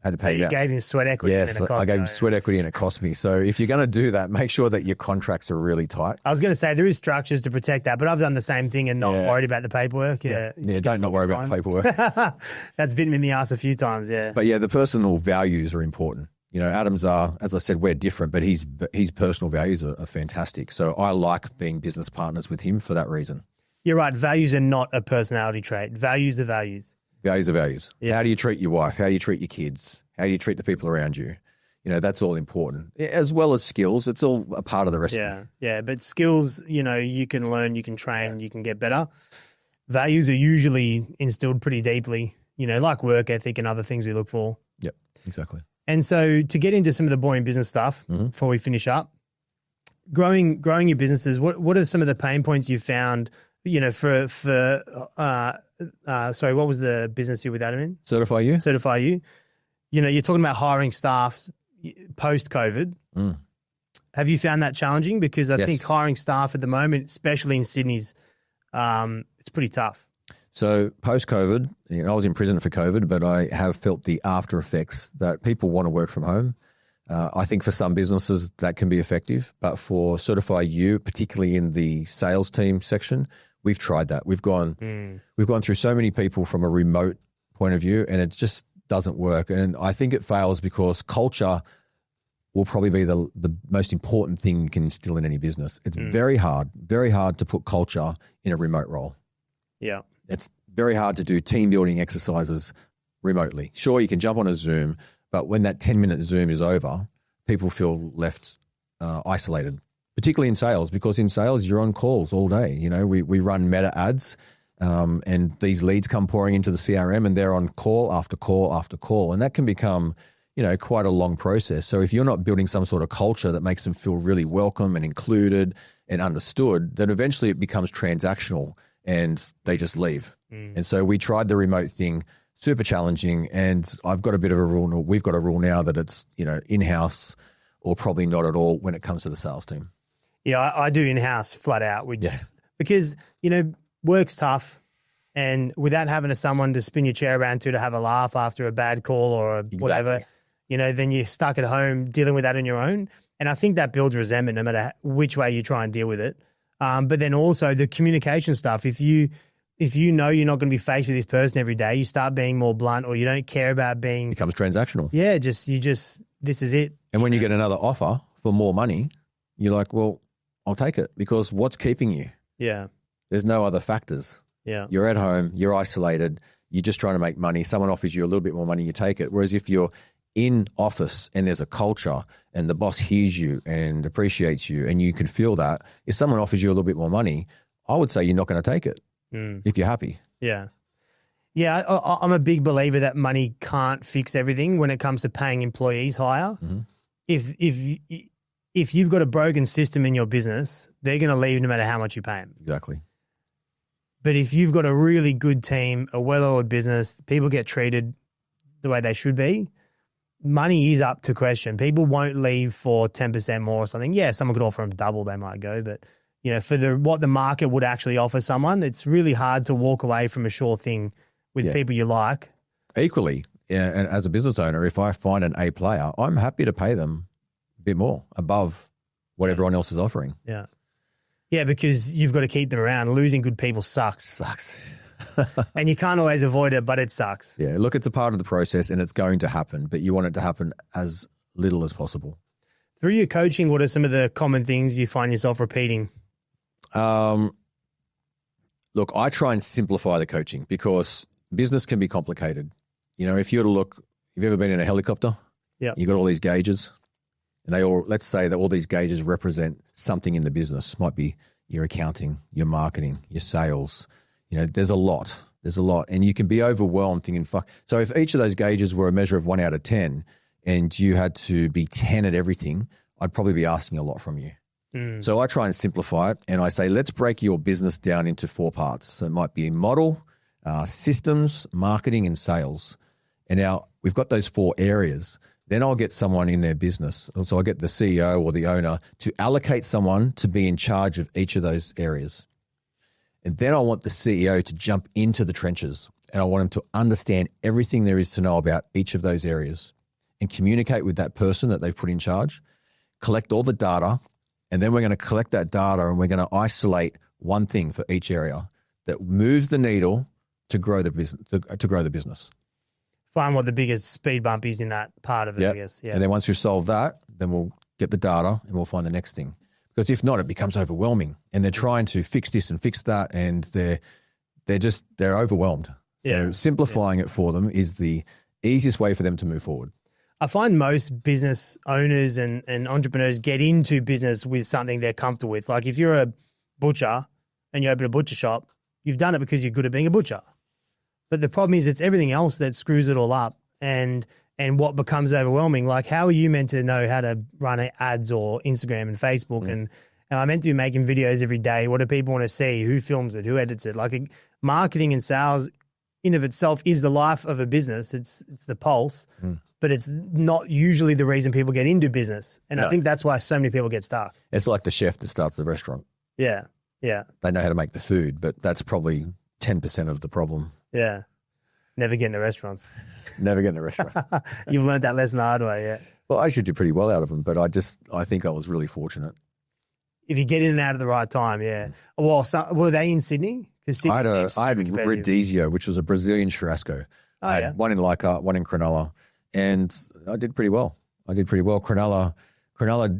Him out. You gave him sweat equity. Yes, I gave him sweat equity and it cost me. So if you're going to do that, make sure that your contracts are really tight. I was going to say there is structures to protect that, but I've done the same thing and not worried about the paperwork. Yeah, don't not worry about the paperwork. That's bitten me in the ass a few times, yeah. But yeah, the personal values are important. You know, Adam's are, as I said, we're different, but his personal values are fantastic. So I like being business partners with him for that reason. You're right. Values are not a personality trait. Values are values. Values are values. Yeah. How do you treat your wife? How do you treat your kids? How do you treat the people around you? You know, that's all important, as well as skills. It's all a part of the recipe. Yeah. But skills, you know, you can learn, you can train, you can get better. Values are usually instilled pretty deeply, you know, like work ethic and other things we look for. Yep, exactly. And so to get into some of the boring business stuff before we finish up, growing your businesses, what are some of the pain points you've found, you know, sorry, what was the business you with Adam in? Certify You. Certify You. You know, you're talking about hiring staff post-COVID. Have you found that challenging? Because I think hiring staff at the moment, especially in Sydney's, it's pretty tough. So post-COVID, you know, I was in prison for COVID, but I have felt the after effects that people want to work from home. I think for some businesses that can be effective, but for Certify You, particularly in the sales team section, we've tried that. We've gone through so many people from a remote point of view, and it just doesn't work. And I think it fails because culture will probably be the most important thing you can instill in any business. It's very hard to put culture in a remote role. Yeah. It's very hard to do team building exercises remotely. Sure, you can jump on a Zoom, but when that 10-minute Zoom is over, people feel left isolated, particularly in sales, because in sales, you're on calls all day. You know, we run meta ads and these leads come pouring into the CRM and they're on call after call after call. And that can become, you know, quite a long process. So if you're not building some sort of culture that makes them feel really welcome and included and understood, then eventually it becomes transactional and they just leave. And so we tried the remote thing, super challenging. And I've got a bit of a rule. We've got a rule now that it's, you know, in-house or probably not at all when it comes to the sales team. Yeah, I do in-house flat out. Because, you know, work's tough. And without having someone to spin your chair around to have a laugh after a bad call or whatever, you know, then you're stuck at home dealing with that on your own. And I think that builds resentment no matter which way you try and deal with it. But then also the communication stuff. If you know you're not going to be faced with this person every day, you start being more blunt, or you don't care about being Becomes transactional. Yeah, this is it. And when you get another offer for more money, you're like, well, I'll take it, because what's keeping you? Yeah. There's no other factors. Yeah. You're at home, you're isolated, you're just trying to make money. Someone offers you a little bit more money, you take it. Whereas if you're in office and there's a culture and the boss hears you and appreciates you and you can feel that, if someone offers you a little bit more money, I would say you're not going to take it if you're happy. Yeah. Yeah, I'm a big believer that money can't fix everything when it comes to paying employees higher. Mm-hmm. If you've got a broken system in your business, they're going to leave no matter how much you pay them. Exactly. But if you've got a really good team, a well-oiled business, people get treated the way they should be, money is up to question. People won't leave for 10% more or something. Yeah, someone could offer them double, they might go. But, for what the market would actually offer someone, it's really hard to walk away from a sure thing with people you like. Equally, and as a business owner, if I find an A player, I'm happy to pay them a bit more above what everyone else is offering. Yeah. Yeah, because you've got to keep them around. Losing good people sucks. And you can't always avoid it, but it sucks. Yeah, look, it's a part of the process and it's going to happen, but you want it to happen as little as possible. Through your coaching, what are some of the common things you find yourself repeating? Look, I try and simplify the coaching because business can be complicated. If you were to look, you've ever been in a helicopter? Yeah. You got all these gauges, and let's say that all these gauges represent something in the business. Might be your accounting, your marketing, your sales. There's a lot. And you can be overwhelmed thinking, fuck. So if each of those gauges were a measure of 1 out of 10 and you had to be 10 at everything, I'd probably be asking a lot from you. So I try and simplify it, and I say, let's break your business down into 4 parts. So it might be model, systems, marketing, and sales. And now we've got those 4 areas. Then I'll get someone in their business. So I'll get the CEO or the owner to allocate someone to be in charge of each of those areas. And then I want the CEO to jump into the trenches, and I want him to understand everything there is to know about each of those areas and communicate with that person that they've put in charge, collect all the data, and then we're going to collect that data and we're going to isolate one thing for each area that moves the needle to grow the business. To grow the business. Find what the biggest speed bump is in that part of it, I guess. Yeah. And then once we've solved that, then we'll get the data and we'll find the next thing. Because if not, it becomes overwhelming, and they're trying to fix this and fix that, and they're overwhelmed. So simplifying it for them is the easiest way for them to move forward. I find most business owners and entrepreneurs get into business with something they're comfortable with. Like if you're a butcher and you open a butcher shop, you've done it because you're good at being a butcher. But the problem is it's everything else that screws it all up and what becomes overwhelming. Like how are you meant to know how to run ads or Instagram and Facebook? And I'm meant to be making videos every day. What do people want to see? Who films it? Who edits it? Like marketing and sales in of itself is the life of a business. It's the pulse. But it's not usually the reason people get into business. And I think that's why so many people get stuck. It's like the chef that starts the restaurant. Yeah, yeah. They know how to make the food, but that's probably 10% of the problem. Yeah. Never get into restaurants. Never get into restaurants. You've learned that lesson the hard way, yeah. Well, I should do pretty well out of them, but I think I was really fortunate. If you get in and out at the right time, yeah. Well, were they in Sydney? I had Rodizio, which was a Brazilian churrasco. I had one in Leichhardt, one in Cronulla. And I did pretty well. Cronulla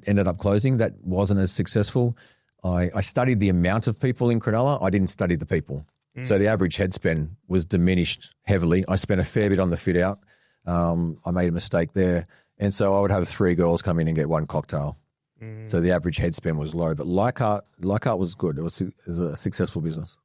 ended up closing. That wasn't as successful. I studied the amount of people in Cronulla. I didn't study the people. So the average head spend was diminished heavily. I spent a fair bit on the fit out. I made a mistake there. And so I would have 3 girls come in and get 1 cocktail. So the average head spend was low. But Leichhardt was good. It was a successful business.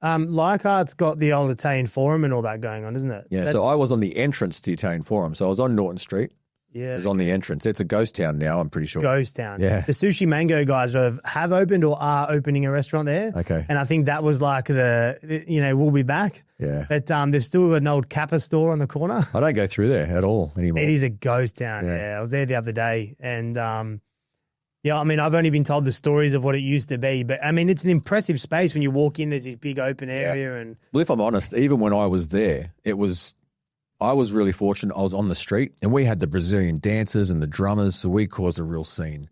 Leichhardt's got the old Italian Forum and all that going on, isn't it? Yeah, so I was on the entrance to the Italian Forum. So I was on Norton Street. Yeah. It was on the entrance. It's a ghost town now, I'm pretty sure. Ghost town. Yeah. The Sushi Mango guys have opened or are opening a restaurant there. Okay. And I think that was like we'll be back. Yeah. But there's still an old Kappa store on the corner. I don't go through there at all anymore. It is a ghost town, yeah. I was there the other day and I've only been told the stories of what it used to be, but it's an impressive space when you walk in. There's this big open area, and well, if I'm honest, even when I was there, I was really fortunate. I was on the street, and we had the Brazilian dancers and the drummers, so we caused a real scene.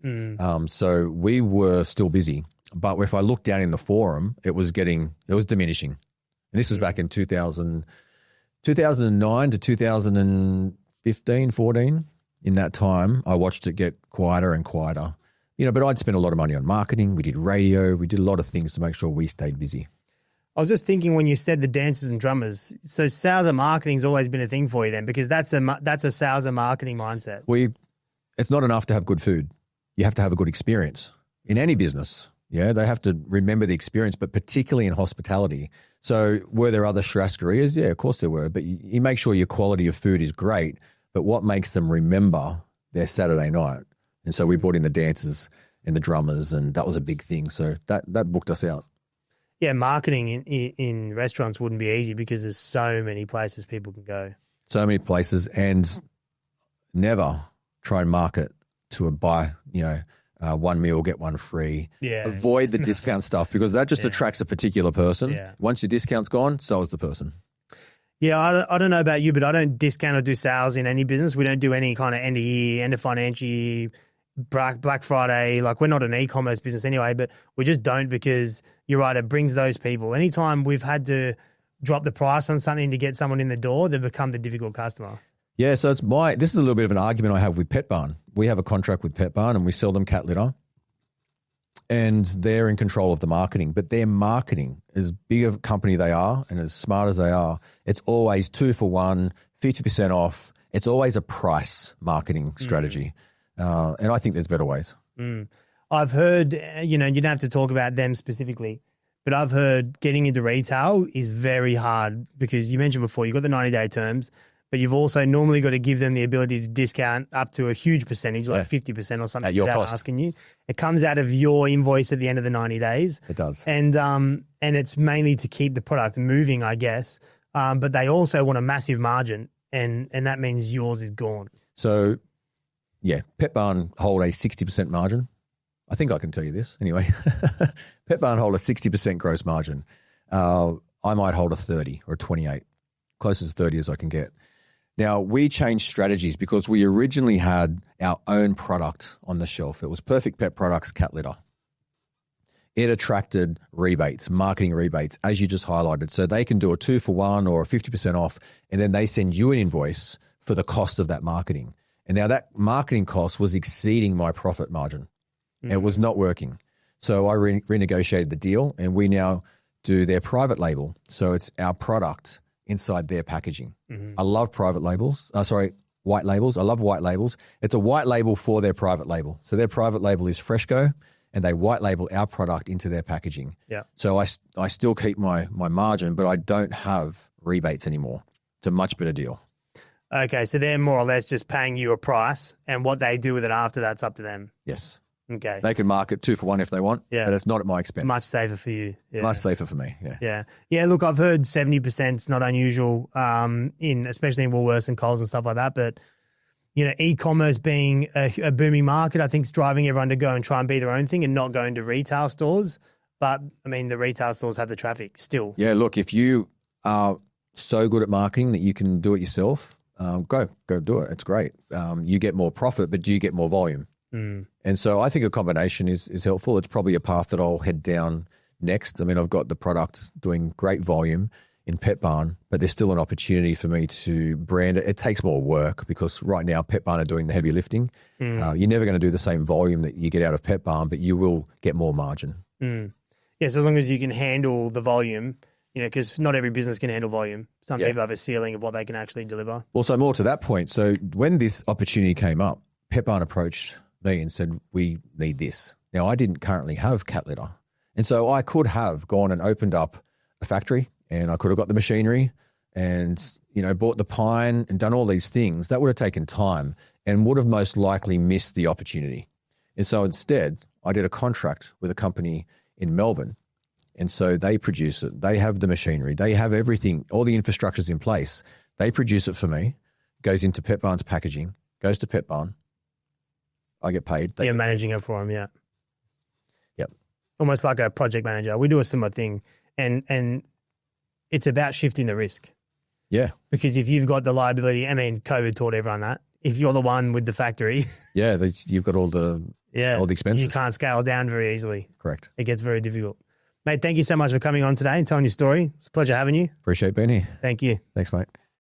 So we were still busy. But if I looked down in the forum, it was diminishing. And this was back in 2009 to 2015, 14. In that time, I watched it get quieter and quieter. But I'd spent a lot of money on marketing. We did radio. We did a lot of things to make sure we stayed busy. I was just thinking when you said the dancers and drummers, so sales and marketing's always been a thing for you then, because that's a sales and marketing mindset. Well, it's not enough to have good food. You have to have a good experience in any business. Yeah, they have to remember the experience, but particularly in hospitality. So were there other churrascarias? Yeah, of course there were. But you make sure your quality of food is great, but what makes them remember their Saturday night? And so we brought in the dancers and the drummers, and that was a big thing. So that booked us out. Yeah, marketing in restaurants wouldn't be easy because there's so many places people can go. So many places, and never try and market to buy, one meal, get one free. Yeah. Avoid the discount stuff because that just attracts a particular person. Yeah. Once your discount's gone, so is the person. Yeah, I don't know about you, but I don't discount or do sales in any business. We don't do any kind of end of year, end of financial year, Black Friday. Like, we're not an e-commerce business anyway, but we just don't because you're right, it brings those people. Anytime we've had to drop the price on something to get someone in the door, they become the difficult customer. Yeah, so this is a little bit of an argument I have with Pet Barn. We have a contract with Pet Barn and we sell them cat litter, and they're in control of the marketing. But their marketing, as big of a company they are and as smart as they are, it's always 2 for 1, 50% off. It's always a price marketing strategy. And I think there's better ways. I've heard, you don't have to talk about them specifically, but I've heard getting into retail is very hard because you mentioned before, you've got the 90-day terms, but you've also normally got to give them the ability to discount up to a huge percentage, like 50% or something, at your without cost. asking you. It comes out of your invoice at the end of the 90 days. It does. And it's mainly to keep the product moving, I guess. But they also want a massive margin, and that means yours is gone. So, yeah, Pet Barn hold a 60% margin. I think I can tell you this anyway. Pet Barn hold a 60% gross margin. I might hold a 30 or a 28, close as 30 as I can get. Now, we changed strategies because we originally had our own product on the shelf. It was Perfect Pet Products cat litter. It attracted rebates, marketing rebates, as you just highlighted. So they can do a 2 for 1 or a 50% off, and then they send you an invoice for the cost of that marketing. And now that marketing cost was exceeding my profit margin. It was not working. So I renegotiated the deal, and we now do their private label. So it's our product inside their packaging. I love private labels. White labels. I love white labels. It's a white label for their private label. So their private label is Freshco, and they white label our product into their packaging. Yeah. So I still keep my margin, but I don't have rebates anymore. It's a much better deal. Okay, so they're more or less just paying you a price, and what they do with it after that's up to them. Yes. Okay. They can market 2 for 1 if they want, but it's not at my expense. Much safer for you. Yeah. Much safer for me, yeah. Yeah, look, I've heard 70% is not unusual, especially in Woolworths and Coles and stuff like that, but e-commerce being a booming market, I think is driving everyone to go and try and be their own thing and not going to retail stores. But, I mean, the retail stores have the traffic still. Yeah, look, if you are so good at marketing that you can do it yourself, go do it. It's great. You get more profit, but do you get more volume? And so I think a combination is helpful. It's probably a path that I'll head down next. I mean, I've got the product doing great volume in Pet Barn, but there's still an opportunity for me to brand it. It takes more work because right now Pet Barn are doing the heavy lifting. You're never going to do the same volume that you get out of Pet Barn, but you will get more margin. Yes, as long as you can handle the volume, because not every business can handle volume. Some people have a ceiling of what they can actually deliver. Well, so more to that point. So when this opportunity came up, Pet Barn approached me and said, we need this. Now, I didn't currently have cat litter. And so I could have gone and opened up a factory, and I could have got the machinery and, bought the pine and done all these things. That would have taken time and would have most likely missed the opportunity. And so instead, I did a contract with a company in Melbourne. And so they produce it. They have the machinery. They have everything, all the infrastructure's in place. They produce it for me, goes into Pet Barn's packaging, goes to Pet Barn. I get paid. You're managing it for them, yeah. Yep. Almost like a project manager. We do a similar thing. And it's about shifting the risk. Yeah. Because if you've got the liability, I mean, COVID taught everyone that. If you're the one with the factory. Yeah, you've got all the Yeah. all the expenses. You can't scale down very easily. Correct. It gets very difficult. Mate, thank you so much for coming on today and telling your story. It's a pleasure having you. Appreciate being here. Thank you. Thanks, mate.